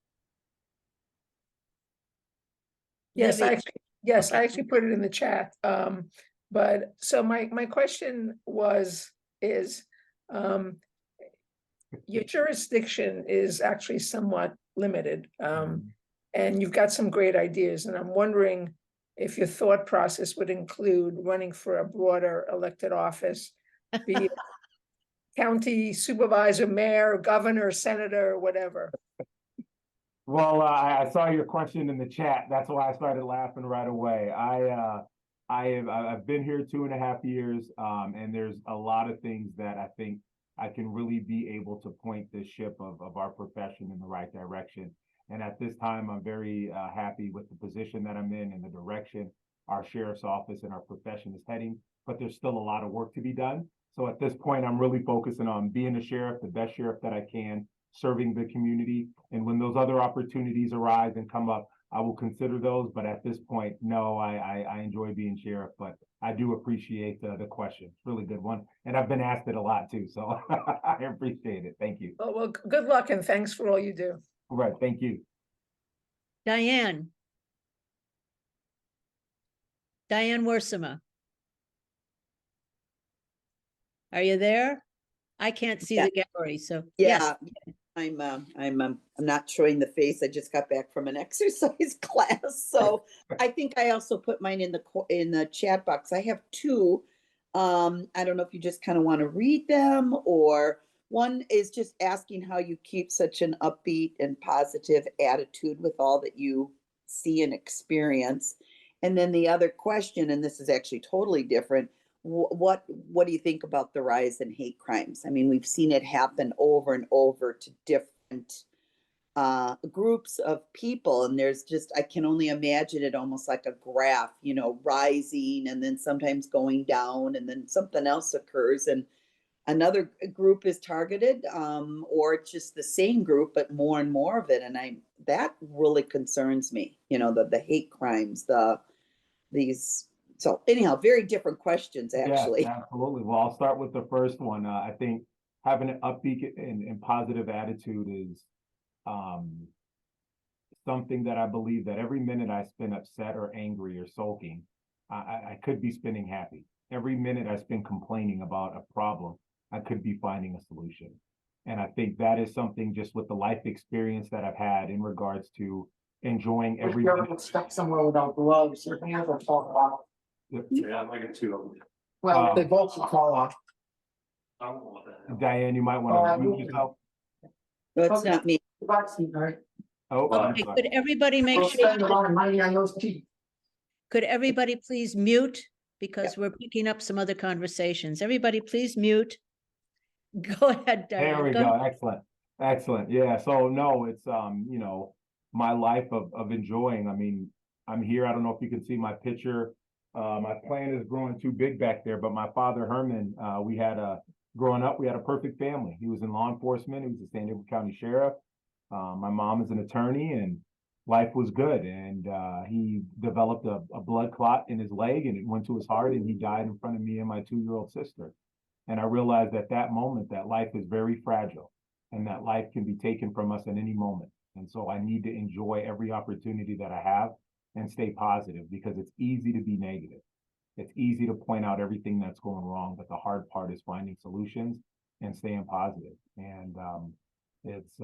Yes, Livia, I actually put it in the chat. But so my question is, your jurisdiction is actually somewhat limited. And you've got some great ideas, and I'm wondering if your thought process would include running for a broader elected office, be it county supervisor, mayor, governor, senator, whatever. Well, I saw your question in the chat. That's why I started laughing right away. I've been here 2.5 years, and there's a lot of things that I think I can really be able to point this ship of our profession in the right direction. And at this time, I'm very happy with the position that I'm in and the direction our sheriff's office and our profession is heading. But there's still a lot of work to be done. So at this point, I'm really focusing on being a sheriff, the best sheriff that I can, serving the community. And when those other opportunities arise and come up, I will consider those. But at this point, no, I enjoy being sheriff, but I do appreciate the question. It's a really good one. And I've been asked it a lot too. So I appreciate it. Thank you. Oh, well, good luck and thanks for all you do. All right. Thank you. Diane. Diane Worsima. Are you there? I can't see Yeah. the gallery, so. yes. Yeah, I'm not showing the face. I just got back from an exercise class. So I think I also put mine in the chat box. I have two. I don't know if you just kind of want to read them, or one is just asking how you keep such an upbeat and positive attitude with all that you see and experience. And then the other question, and this is actually totally different, what do you think about the rise in hate crimes? I mean, we've seen it happen over and over to different groups of people, and there's just, I can only imagine it almost like a graph, rising and then sometimes going down, and then something else occurs and another group is targeted, or it's just the same group but more and more of it. And that really concerns me, the hate crimes, these. So anyhow, very different questions, actually. Yeah, absolutely. Well, I'll start with the first one. I think having an upbeat and positive attitude is something that I believe that every minute I spend upset or angry or sulking, I could be spending happy. Every minute I spend complaining about a problem, I could be finding a solution. And I think that is something just with the life experience that I've had in regards to enjoying If every you ever get stuck somewhere without gloves, your hands will fall off. Yeah, I get two of them. Well, they both will fall off. I don't want that. Diane, you might Oh, want I to mute will. yourself. No, it's Okay. not me. Vaccine, right? Oh, I'm Okay, sorry. could everybody make We'll sure, spend a lot of money on those teeth. could everybody please mute? Because we're picking up some other conversations. Everybody, please mute. Go ahead, There Diane. we Go go. ahead. Excellent. Excellent. Yeah. So no, it's my life of enjoying. I mean, I'm here. I don't know if you can see my picture. My plant is growing too big back there, but my father Herman, growing up, we had a perfect family. He was in law enforcement. He was the San Diego County Sheriff. My mom is an attorney, and life was good. And he developed a blood clot in his leg, and it went to his heart, and he died in front of me and my 2-year-old sister. And I realized at that moment that life is very fragile and that life can be taken from us at any moment. And so I need to enjoy every opportunity that I have and stay positive, because it's easy to be negative. It's easy to point out everything that's going wrong, but the hard part is finding solutions and staying positive. And it's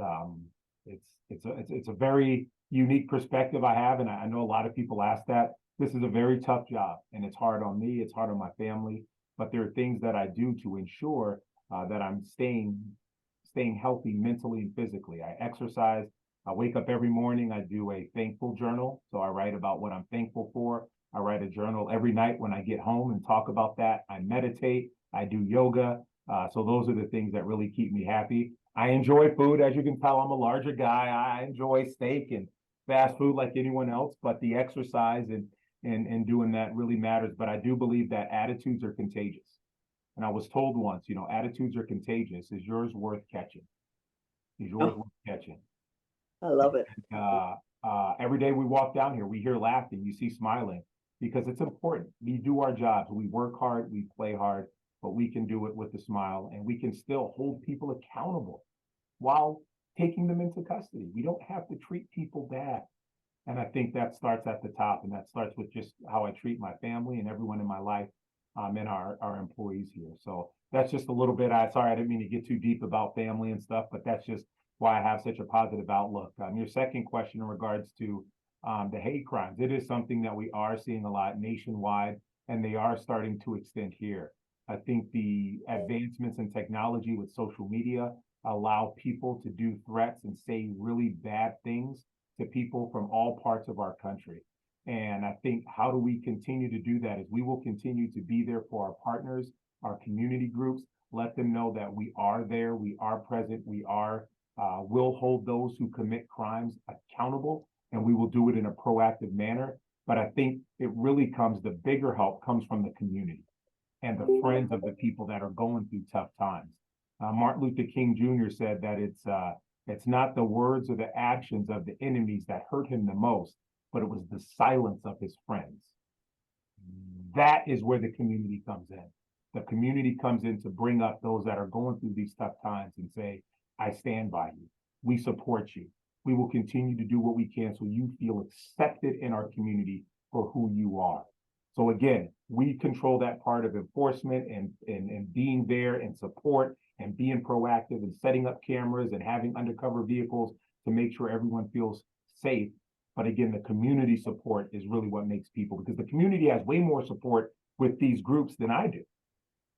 a very unique perspective I have, and I know a lot of people ask that. This is a very tough job, and it's hard on me. It's hard on my family. But there are things that I do to ensure that I'm staying healthy mentally and physically. I exercise. I wake up every morning. I do a thankful journal. So I write about what I'm thankful for. I write a journal every night when I get home and talk about that. I meditate. I do yoga. So those are the things that really keep me happy. I enjoy food. As you can tell, I'm a larger guy. I enjoy steak and fast food like anyone else, but the exercise and doing that really matters. But I do believe that attitudes are contagious. And I was told once, attitudes are contagious. Is yours worth catching? Is yours worth catching? I love it. Every day we walk down here, we hear laughing, you see smiling, because it's important. We do our jobs. We work hard, we play hard, but we can do it with a smile, and we can still hold people accountable while taking them into custody. We don't have to treat people bad. And I think that starts at the top, and that starts with just how I treat my family and everyone in my life, and our employees here. So that's just a little bit. Sorry, I didn't mean to get too deep about family and stuff, but that's just why I have such a positive outlook. Your second question in regards to the hate crimes, it is something that we are seeing a lot nationwide, and they are starting to extend here. I think the advancements in technology with social media allow people to do threats and say really bad things to people from all parts of our country. And I think how do we continue to do that is we will continue to be there for our partners, our community groups, let them know that we are there, we are present, will hold those who commit crimes accountable, and we will do it in a proactive manner. But I think the bigger help comes from the community and the friends of the people that are going through tough times. Martin Luther King Jr. said that it's not the words or the actions of the enemies that hurt him the most, but it was the silence of his friends. That is where the community comes in. The community comes in to bring up those that are going through these tough times and say, I stand by you. We support you. We will continue to do what we can so you feel accepted in our community for who you are. So again, we control that part of enforcement and being there and support and being proactive and setting up cameras and having undercover vehicles to make sure everyone feels safe. But again, the community support is really what makes people, because the community has way more support with these groups than I do,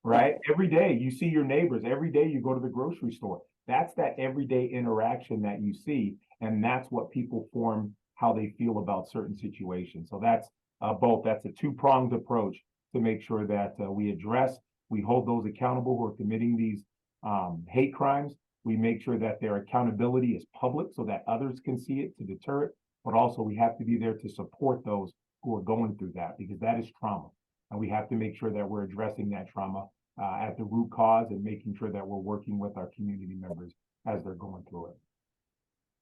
right? Every day you see your neighbors, every day you go to the grocery store. That's that everyday interaction that you see. And that's what people form how they feel about certain situations. So that's that's a two-pronged approach to make sure that we hold those accountable who are committing these hate crimes. We make sure that their accountability is public so that others can see it to deter it. But also we have to be there to support those who are going through that, because that is trauma. And we have to make sure that we're addressing that trauma at the root cause and making sure that we're working with our community members as they're going through it.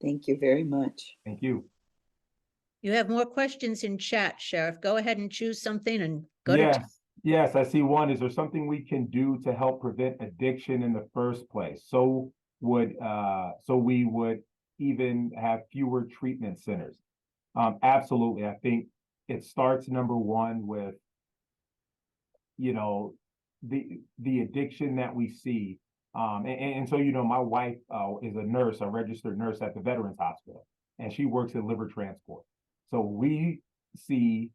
Thank you very much. Thank you. You have more questions in chat, Sheriff. Go ahead and choose something and go to. Yes, I see one. Is there something we can do to help prevent addiction in the first place? So we would even have fewer treatment centers. Absolutely. I think it starts, number one, with the addiction that we see. So my wife is a nurse, a registered nurse at the Veterans Hospital. and she works in liver transport. So we see,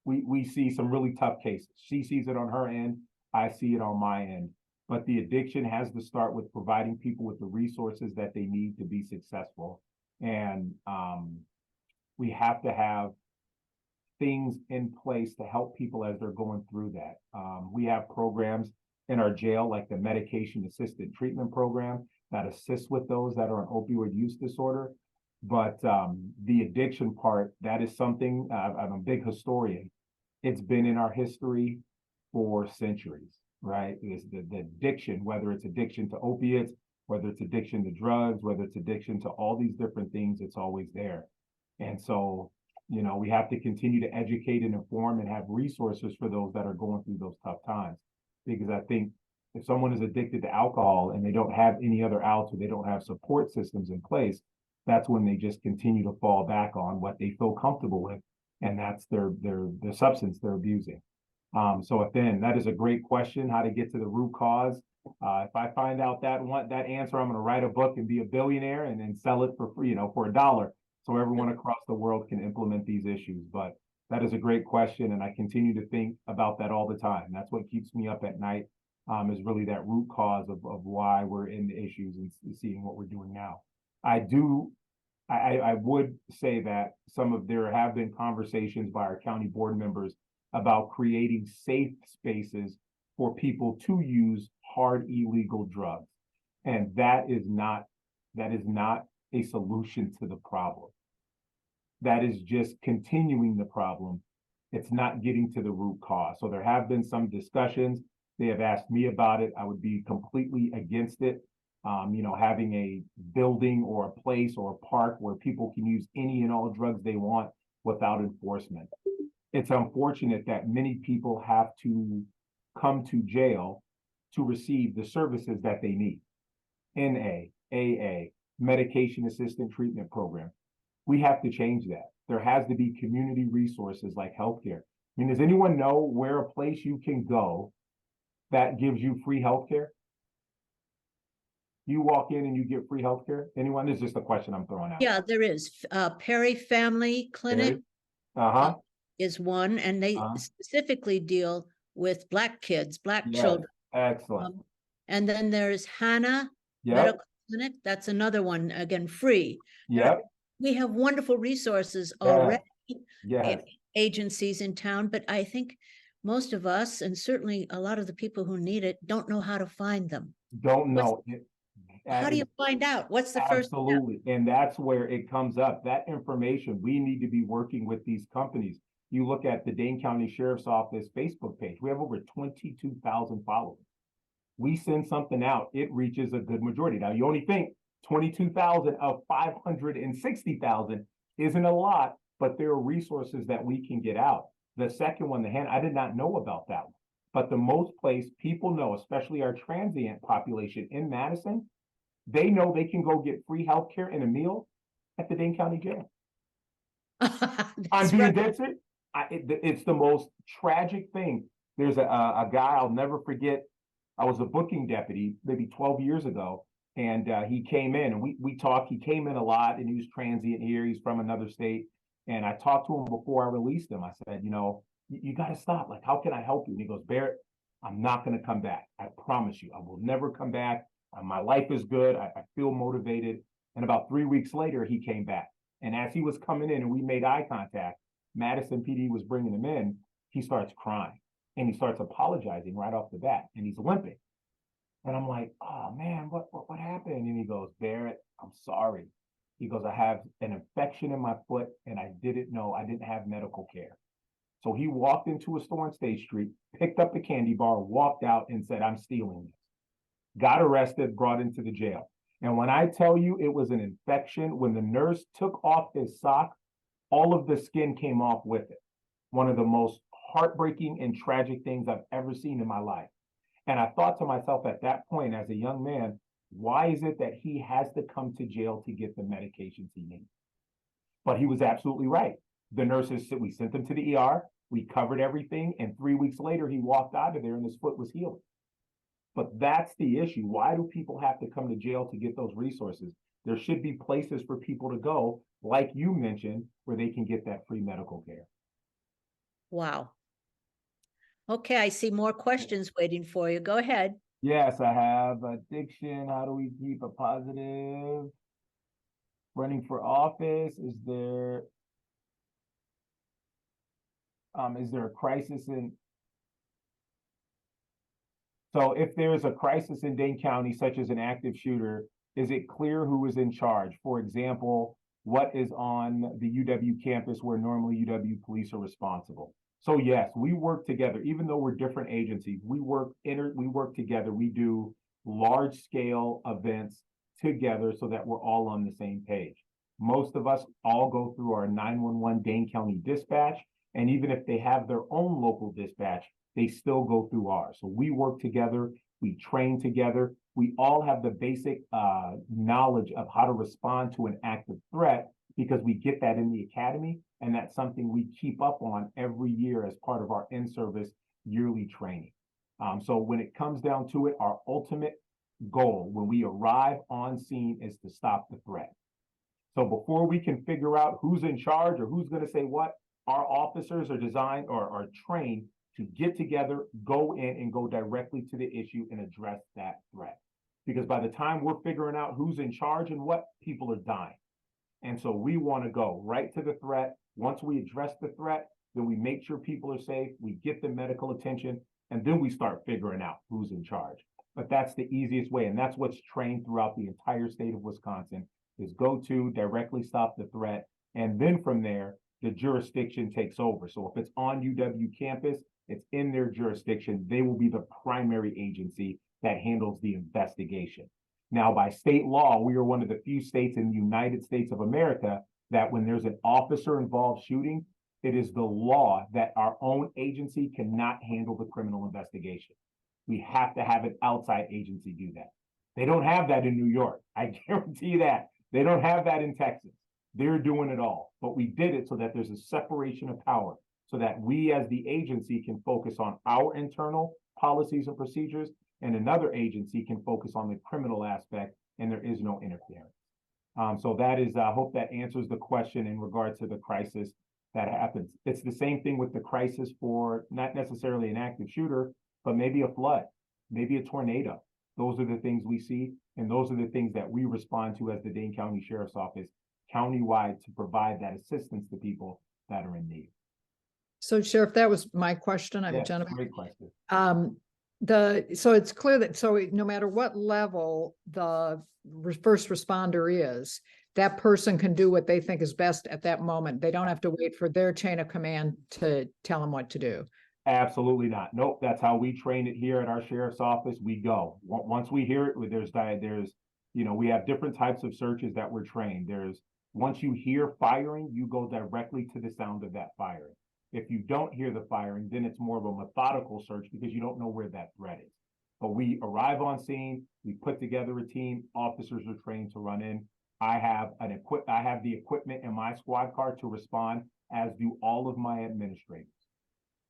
we see some really tough cases. She sees it on her end, I see it on my end. But the addiction has to start with providing people with the resources that they need to be successful. And we have to have things in place to help people as they're going through that. We have programs in our jail, like the medication assisted treatment program, that assists with those that are on opioid use disorder. But the addiction part, that is something, I'm a big historian. It's been in our history for centuries, right? It's the addiction, whether it's addiction to opiates, whether it's addiction to drugs, whether it's addiction to all these different things, it's always there. And so, you know, we have to continue to educate and inform and have resources for those that are going through those tough times. Because I think if someone is addicted to alcohol and they don't have any other outs, or they don't have support systems in place, that's when they just continue to fall back on what they feel comfortable with. And that's their substance they're abusing. So again, that is a great question, how to get to the root cause. If I find out that answer, I'm going to write a book and be a billionaire and then sell it for free, for $1. So everyone across the world can implement these issues. But that is a great question. And I continue to think about that all the time. That's what keeps me up at night, is really that root cause of why we're in the issues and seeing what we're doing now. I would say that there have been conversations by our county board members about creating safe spaces for people to use hard illegal drugs. And that is not a solution to the problem. That is just continuing the problem. It's not getting to the root cause. So there have been some discussions. They have asked me about it. I would be completely against it. Having a building or a place or a park where people can use any and all drugs they want without enforcement. It's unfortunate that many people have to come to jail to receive the services that they need. NA, AA, medication assisted treatment program. We have to change that. There has to be community resources like healthcare. I mean, does anyone know where a place you can go that gives you free healthcare? You walk in and you get free healthcare? Anyone? This is just a question I'm throwing out. Yeah, there is. Perry Family Clinic Uh-huh. is one, and they specifically deal with Black kids, Black children. Excellent. And then there's Hannah Yep. Medical Clinic. That's another one, again, free. Yep. We have wonderful resources Yeah. already, Yes. agencies in town, but I think most of us, and certainly a lot of the people who need it, don't know how to find them. Don't know. How do you find out? What's the first step? Absolutely. And that's where it comes up. That information, we need to be working with these companies. You look at the Dane County Sheriff's Office Facebook page. We have over 22,000 followers. We send something out, it reaches a good majority. Now, you only think 22,000 of 560,000 isn't a lot, but there are resources that we can get out. The second one, I did not know about that one. But the most place people know, especially our transient population in Madison, they know they can go get free healthcare and a meal at the Dane County Jail. I'm being dead serious. It's the most tragic thing. There's a guy I'll never forget. I was a booking deputy maybe 12 years ago, and he came in and we talked. He came in a lot, and he was transient here. He's from another state. And I talked to him before I released him. I said, you got to stop. Like, how can I help you? And he goes, Barrett, I'm not going to come back. I promise you, I will never come back. My life is good. I feel motivated. And about 3 weeks later, he came back. And as he was coming in and we made eye contact, Madison PD was bringing him in. He starts crying and he starts apologizing right off the bat, and he's limping. And I'm like, oh man, what happened? And he goes, Barrett, I'm sorry. He goes, I have an infection in my foot and I didn't know, I didn't have medical care. So he walked into a store on State Street, picked up a candy bar, walked out and said, I'm stealing this. Got arrested, brought into the jail. And when I tell you it was an infection, when the nurse took off his sock, all of the skin came off with it. One of the most heartbreaking and tragic things I've ever seen in my life. And I thought to myself at that point as a young man, why is it that he has to come to jail to get the medications he needs? But he was absolutely right. The nurses said, we sent him to the ER, we covered everything, and 3 weeks later he walked out of there and his foot was healed. But that's the issue. Why do people have to come to jail to get those resources? there should be places for people to go, like you mentioned, where they can get that free medical care. Wow. Okay, I see more questions waiting for you. Go ahead. Yes, I have addiction. How do we keep a positive? Running for office, is there a crisis in? So if there's a crisis in Dane County, such as an active shooter, is it clear who is in charge? For example, what is on the UW campus where normally UW police are responsible? So yes, we work together, even though we're different agencies, we work together. We do large scale events together so that we're all on the same page. Most of us all go through our 911 Dane County dispatch. And even if they have their own local dispatch, they still go through ours. So we work together, we train together. We all have the basic knowledge of how to respond to an active threat because we get that in the academy. And that's something we keep up on every year as part of our in-service yearly training. So when it comes down to it, our ultimate goal when we arrive on scene is to stop the threat. So before we can figure out who's in charge or who's going to say what, our officers are designed or are trained to get together, go in and go directly to the issue and address that threat. Because by the time we're figuring out who's in charge and what, people are dying. And so we want to go right to the threat. Once we address the threat, then we make sure people are safe, we get the medical attention, and then we start figuring out who's in charge. But that's the easiest way. And that's what's trained throughout the entire state of Wisconsin is go to directly stop the threat. And then from there, the jurisdiction takes over. So if it's on UW campus, it's in their jurisdiction. They will be the primary agency that handles the investigation. Now, by state law, we are one of the few states in the United States of America that when there's an officer involved shooting, it is the law that our own agency cannot handle the criminal investigation. We have to have an outside agency do that. They don't have that in New York. I guarantee that. They don't have that in Texas. They're doing it all. But we did it so that there's a separation of power, so that we as the agency can focus on our internal policies and procedures, and another agency can focus on the criminal aspect, and there is no interference. So that is, I hope that answers the question in regard to the crisis that happens. It's the same thing with the crisis for not necessarily an active shooter, but maybe a flood, maybe a tornado. Those are the things we see, and those are the things that we respond to as the Dane County Sheriff's Office countywide to provide that assistance to people that are in need. So Sheriff, that was my question. I'm Yes, Jennifer. great question. So it's clear that, so no matter what level the first responder is, that person can do what they think is best at that moment. They don't have to wait for their chain of command to tell them what to do. Absolutely not. Nope. That's how we train it here at our sheriff's office. We go. Once we hear it, there's, we have different types of searches that we're trained. Once you hear firing, you go directly to the sound of that firing. If you don't hear the firing, then it's more of a methodical search because you don't know where that threat is. But we arrive on scene, we put together a team, officers are trained to run in. I have the equipment in my squad car to respond, as do all of my administrators.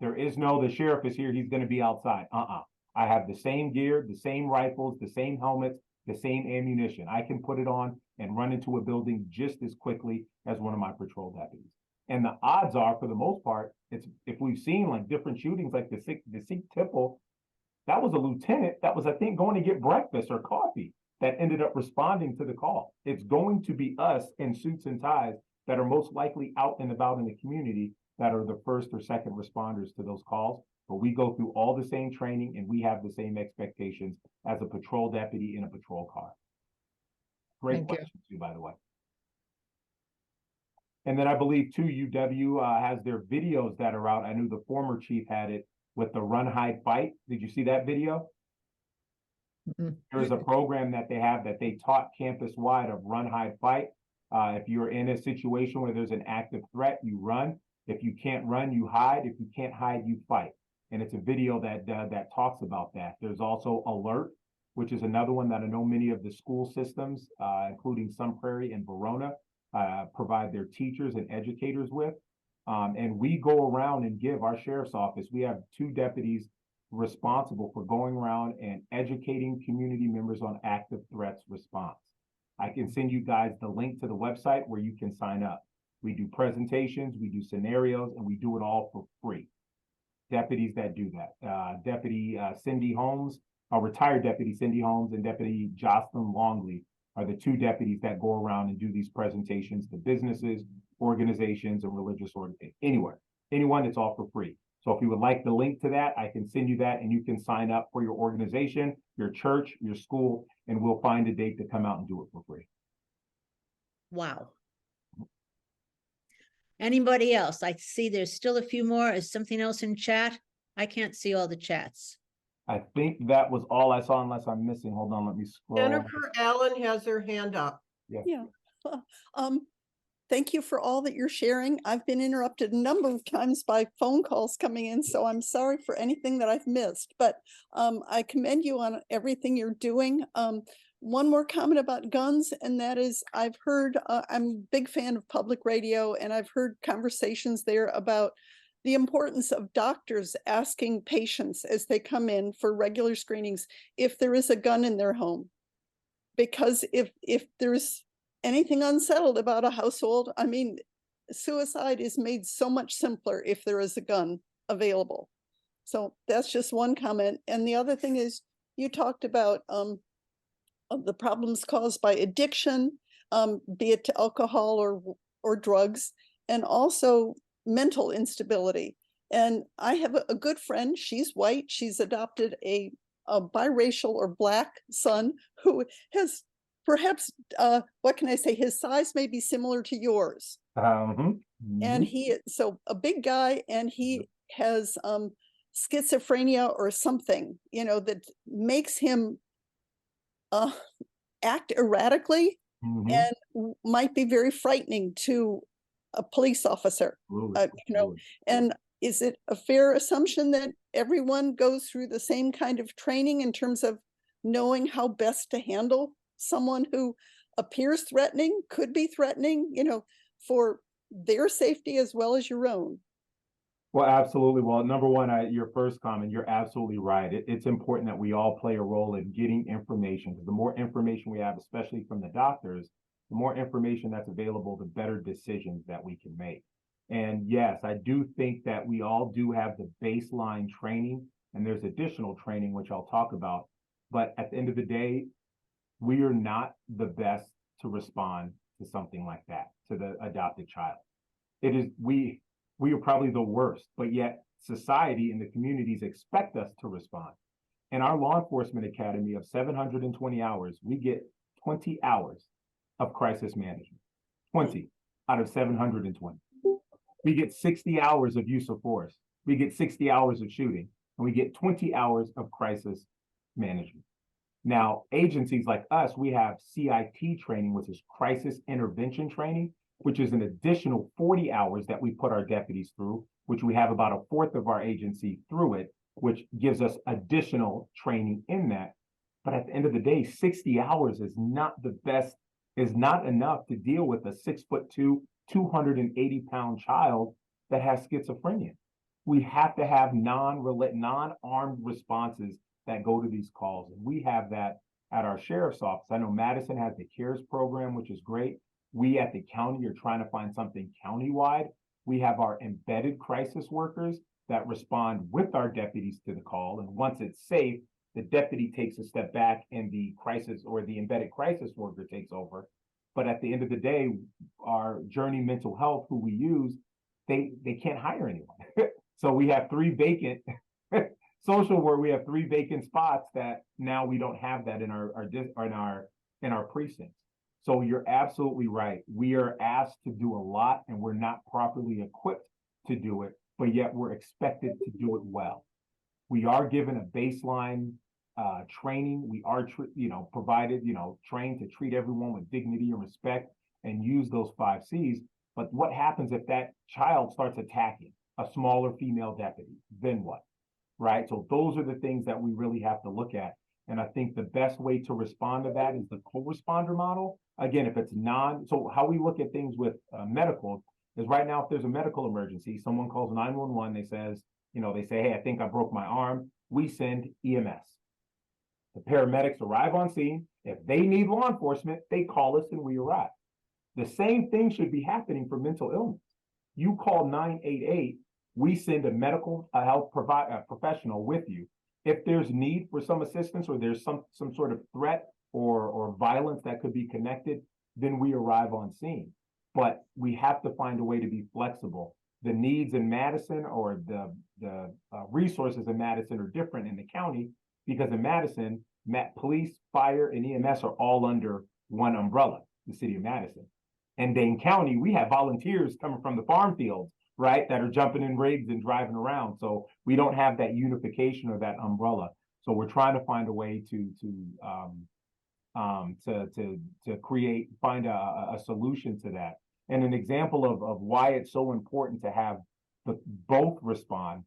There is no, the sheriff is here, he's going to be outside. I have the same gear, the same rifles, the same helmets, the same ammunition. I can put it on and run into a building just as quickly as one of my patrol deputies. And the odds are, for the most part, it's if we've seen like different shootings, like the Sikh Tipple, that was a lieutenant that was, I think, going to get breakfast or coffee that ended up responding to the call. It's going to be us in suits and ties that are most likely out and about in the community that are the first or second responders to those calls. But we go through all the same training and we have the same expectations as a patrol deputy in a patrol car. Great question too, by the way. And then I believe too, UW has their videos that are out. I knew the former chief had it with the Run, Hide, Fight. Did you see that video? There's a program that they have that they taught campus wide of Run, Hide, Fight. If you're in a situation where there's an active threat, you run. If you can't run, you hide. If you can't hide, you fight. And it's a video that talks about that. There's also Alert, which is another one that I know many of the school systems, including Sun Prairie and Verona, provide their teachers and educators with. And we go around and give our sheriff's office, we have 2 deputies responsible for going around and educating community members on active threats response. I can send you guys the link to the website where you can sign up. We do presentations, we do scenarios, and we do it all for free. Deputies that do that. Deputy Cindy Holmes, retired Deputy Cindy Holmes, and Deputy Jocelyn Longley are the two deputies that go around and do these presentations to businesses, organizations, and religious anywhere. Anyone, it's all for free. So if you would like the link to that, I can send you that, and you can sign up for your organization, your church, your school, and we'll find a date to come out and do it for free. Wow. Anybody else? I see there's still a few more. Is something else in chat? I can't see all the chats. I think that was all I saw, unless I'm missing. Hold on, let me scroll. Jennifer Allen has her hand up. Yeah. Thank you for all that you're sharing. I've been interrupted a number of times by phone calls coming in, so I'm sorry for anything that I've missed, but I commend you on everything you're doing. One more comment about guns, and that is I've heard, I'm a big fan of public radio, and I've heard conversations there about the importance of doctors asking patients as they come in for regular screenings if there is a gun in their home. Because if there's anything unsettled about a household, I mean, suicide is made so much simpler if there is a gun available. So that's just one comment. And the other thing is, you talked about the problems caused by addiction, be it to alcohol or drugs, and also mental instability. And I have a good friend, she's white, she's adopted a biracial or Black son who has perhaps, what can I say, his size may be similar to yours. And so a big guy, and he has schizophrenia or something, you know, that makes him act erratically and might be very frightening to a police officer. You know, and is it a fair assumption that everyone goes through the same kind of training in terms of knowing how best to handle someone who appears threatening, could be threatening, you know, for their safety as well as your own? Well, absolutely. Well, number one, your first comment, you're absolutely right. It's important that we all play a role in getting information, because the more information we have, especially from the doctors, the more information that's available, the better decisions that we can make. And yes, I do think that we all do have the baseline training, and there's additional training, which I'll talk about. But at the end of the day, we are not the best to respond to something like that, to the adopted child. It is, we are probably the worst, but yet society and the communities expect us to respond. In our law enforcement academy of 720 hours, we get 20 hours of crisis management, 20 out of 720. We get 60 hours of use of force. We get 60 hours of shooting, and we get 20 hours of crisis management. Now, agencies like us, we have CIT training, which is crisis intervention training, which is an additional 40 hours that we put our deputies through, which we have about a fourth of our agency through it, which gives us additional training in that. But at the end of the day, 60 hours is not the best, is not enough to deal with a 6'2", 280-pound child that has schizophrenia. We have to have non-armed responses that go to these calls. And we have that at our sheriff's office. I know Madison has the CARES program, which is great. We at the county are trying to find something countywide. We have our embedded crisis workers that respond with our deputies to the call. And once it's safe, the deputy takes a step back and the crisis or the embedded crisis worker takes over. But at the end of the day, our Journey Mental Health, who we use, they can't hire anyone. So we have 3 vacant social work. We have 3 vacant spots that now we don't have that in our precincts. So you're absolutely right. We are asked to do a lot, and we're not properly equipped to do it, but yet we're expected to do it well. We are given a baseline training. We are, provided, trained to treat everyone with dignity and respect and use those 5 C's. But what happens if that child starts attacking a smaller female deputy? Then what? Right? So those are the things that we really have to look at. And I think the best way to respond to that is the co-responder model. Again, if it's so how we look at things with medical is right now, if there's a medical emergency, someone calls 911, they say, hey, I think I broke my arm. We send EMS. The paramedics arrive on scene. If they need law enforcement, they call us and we arrive. The same thing should be happening for mental illness. You call 988, we send a medical health professional with you. If there's need for some assistance or there's some sort of threat or violence that could be connected, then we arrive on scene. But we have to find a way to be flexible. The needs in Madison or the resources in Madison are different in the county, because in Madison, police, fire, and EMS are all under one umbrella, the city of Madison. In Dane County, we have volunteers coming from the farm fields, right, that are jumping in rigs and driving around. So we don't have that unification or that umbrella. So we're trying to find a way to find a solution to that. And an example of why it's so important to have both respond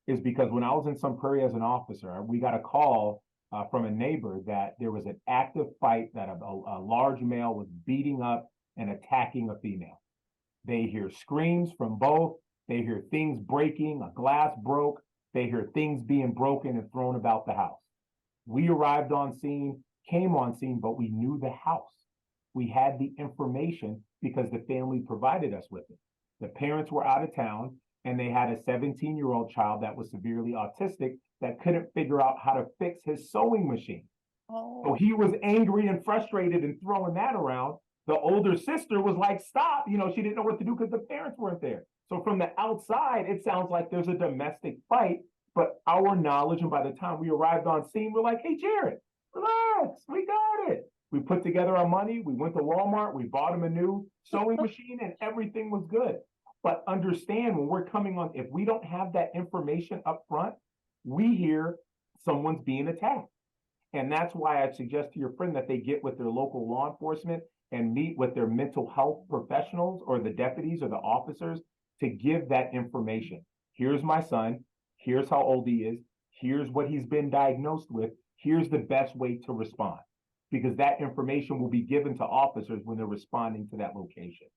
is because when I was in Sun Prairie as an officer, we got a call from a neighbor that there was an active fight, that a large male was beating up and attacking a female. They hear screams from both. They hear things breaking, a glass broke. They hear things being broken and thrown about the house. We arrived on scene, came on scene, but we knew the house. We had the information because the family provided us with it. The parents were out of town and they had a 17-year-old child that was severely autistic that couldn't figure out how to fix his sewing machine. Oh. So he was angry and frustrated and throwing that around. The older sister was like, stop, she didn't know what to do because the parents weren't there. So from the outside, it sounds like there's a domestic fight, but our knowledge, and by the time we arrived on scene, we're like, hey, Jared, relax, we got it. We put together our money, we went to Walmart, we bought him a new sewing machine, and everything was good. But understand, when we're coming on, if we don't have that information up front, we hear someone's being attacked. And that's why I suggest to your friend that they get with their local law enforcement and meet with their mental health professionals or the deputies or the officers to give that information. Here's my son, here's how old he is, here's what he's been diagnosed with, here's the best way to respond. Because that information will be given to officers when they're responding to that location.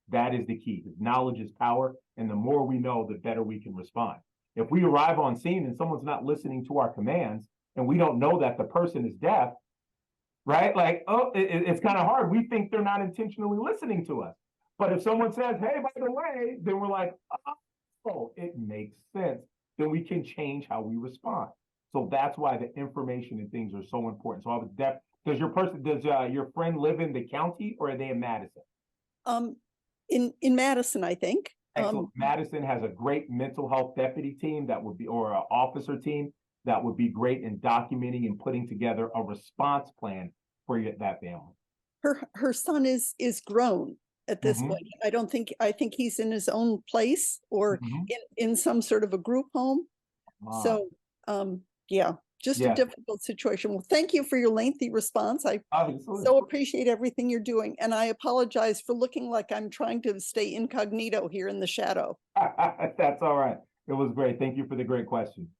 That is the key, because knowledge is power, and the more we know, the better we can respond. If we arrive on scene and someone's not listening to our commands, and we don't know that the person is deaf, right? Like, it's kind of hard. We think they're not intentionally listening to us. But if someone says, hey, by the way, then we're like, oh, it makes sense. Then we can change how we respond. So that's why the information and things are so important. So I was deaf. Does your friend live in the county or are they in Madison? In Madison, I think. Excellent. Madison has a great mental health deputy team that would be, or an officer team that would be great in documenting and putting together a response plan for that family. Her son is grown at this Mhm. point. I think he's in his own place or Mhm. in some sort of a group home. So, yeah, just a Yeah. difficult situation. Well, thank you for your lengthy response. I Absolutely. so appreciate everything you're doing. And I apologize for looking like I'm trying to stay incognito here in the shadow. That's all right. It was great. Thank you for the great question.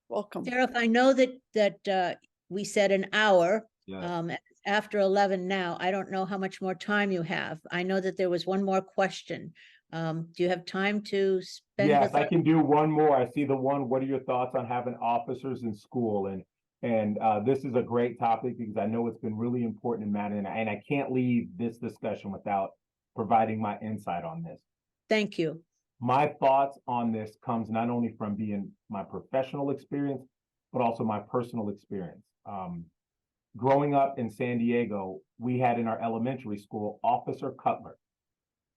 Welcome. Sheriff, I know that we said an hour. Yeah. After 11 now, I don't know how much more time you have. I know that there was one more question. Do you have time to spend? Yes, with I our- can do one more. I see the one. What are your thoughts on having officers in school? And this is a great topic because I know it's been really important in Madison, and I can't leave this discussion without providing my insight on this. Thank you. My thoughts on this comes not only from being my professional experience, but also my personal experience. Growing up in San Diego, we had in our elementary school, Officer Cutler.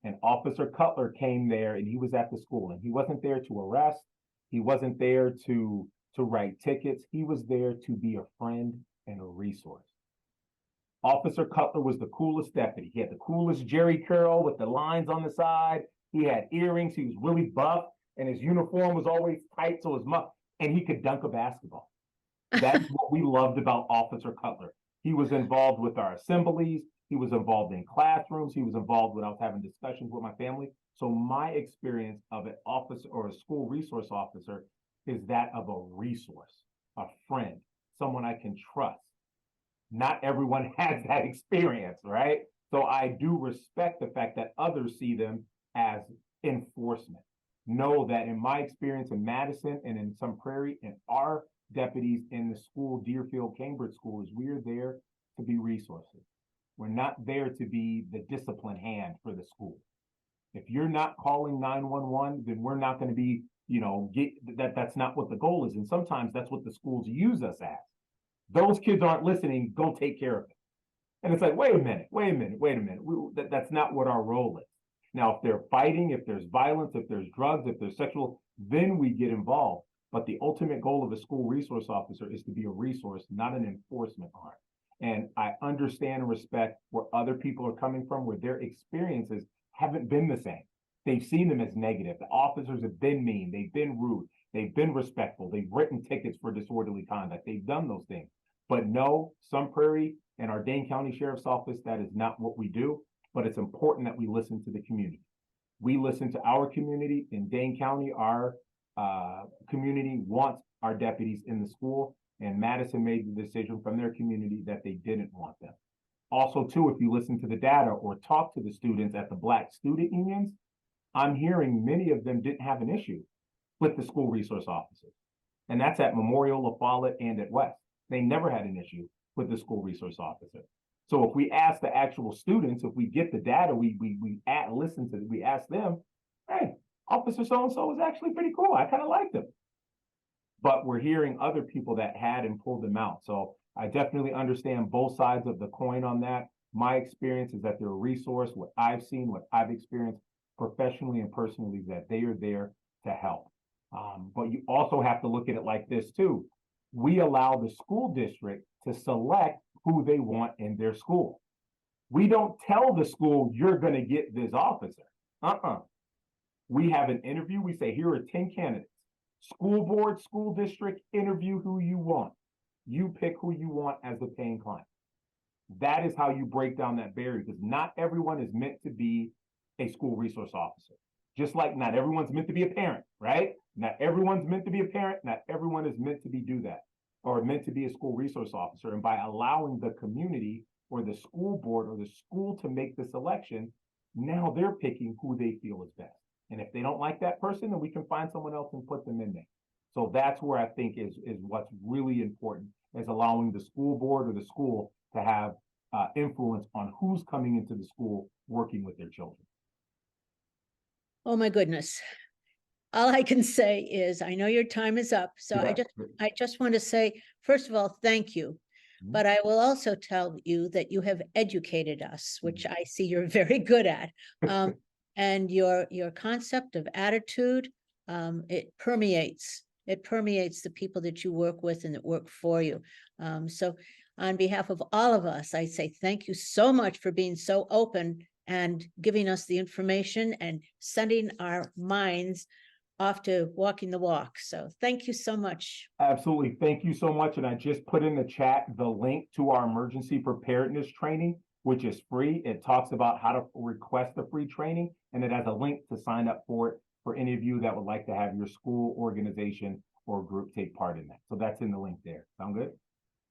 And Officer Cutler came there and he was at the school and he wasn't there to arrest. He wasn't there to write tickets. He was there to be a friend and a resource. Officer Cutler was the coolest deputy. He had the coolest jerry curl with the lines on the side. He had earrings. He was really buff and his uniform was always tight. So his and he could dunk a basketball. That's what we loved about Officer Cutler. He was involved with our assemblies. He was involved in classrooms. He was involved when I was having discussions with my family. So my experience of an officer or a school resource officer is that of a resource, a friend, someone I can trust. Not everyone has that experience, right? So I do respect the fact that others see them as enforcement. Know that in my experience in Madison and in Sun Prairie and our deputies in the school, Deerfield, Cambridge schools, we are there to be resources. We're not there to be the discipline hand for the school. If you're not calling 911, then we're not going to be, that's not what the goal is. And sometimes that's what the schools use us as. Those kids aren't listening, go take care of it. And it's like, wait a minute. That's not what our role is. Now, if they're fighting, if there's violence, if there's drugs, if there's sexual, then we get involved. But the ultimate goal of a school resource officer is to be a resource, not an enforcement arm. And I understand and respect where other people are coming from, where their experiences haven't been the same. They've seen them as negative. The officers have been mean. They've been rude. They've been respectful. They've written tickets for disorderly conduct. They've done those things. But no, Sun Prairie and our Dane County Sheriff's Office, that is not what we do. But it's important that we listen to the community. We listen to our community in Dane County. Our community wants our deputies in the school, and Madison made the decision from their community that they didn't want them. Also, too, if you listen to the data or talk to the students at the Black student unions, I'm hearing many of them didn't have an issue with the school resource officers. And that's at Memorial, La Follette, and at West. They never had an issue with the school resource officer. So if we ask the actual students, if we get the data, we ask them, hey, Officer so-and-so is actually pretty cool. I kind of liked him. But we're hearing other people that had and pulled them out. So I definitely understand both sides of the coin on that. My experience is that they're a resource. What I've seen, what I've experienced professionally and personally is that they are there to help. But you also have to look at it like this too. We allow the school district to select who they want in their school. We don't tell the school, you're going to get this officer. We have an interview. We say, here are 10 candidates. School board, school district, interview who you want. You pick who you want as the paying client. That is how you break down that barrier, because not everyone is meant to be a school resource officer. Just like not everyone's meant to be a parent, right? Not everyone's meant to be a parent. Not everyone is meant to do that or meant to be a school resource officer. And by allowing the community or the school board or the school to make the selection, now they're picking who they feel is best. And if they don't like that person, then we can find someone else and put them in there. So that's where I think is what's really important, is allowing the school board or the school to have influence on who's coming into the school working with their children. Oh, my goodness. All I can say is, I know your time is up. So I just want to say, first of all, thank you. But I will also tell you that you have educated us, which I see you're very good at. And your concept of attitude, it permeates the people that you work with and that work for you. So on behalf of all of us, I say thank you so much for being so open and giving us the information and sending our minds off to walking the walk. So thank you so much. Absolutely. Thank you so much. And I just put in the chat the link to our emergency preparedness training, which is free. It talks about how to request the free training, and it has a link to sign up for it for any of you that would like to have your school, organization, or group take part in that. So that's in the link there. Sound good?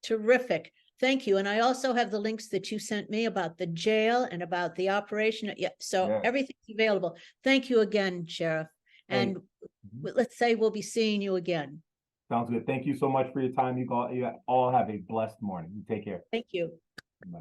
Terrific. Thank you. And I also have the links that you sent me about the jail and about the operation. Yeah, so everything's available. Thank you again, Sheriff. And let's say we'll be seeing you again. Sounds good. Thank you so much for your time. You all have a blessed morning. You take care. Thank you. Bye.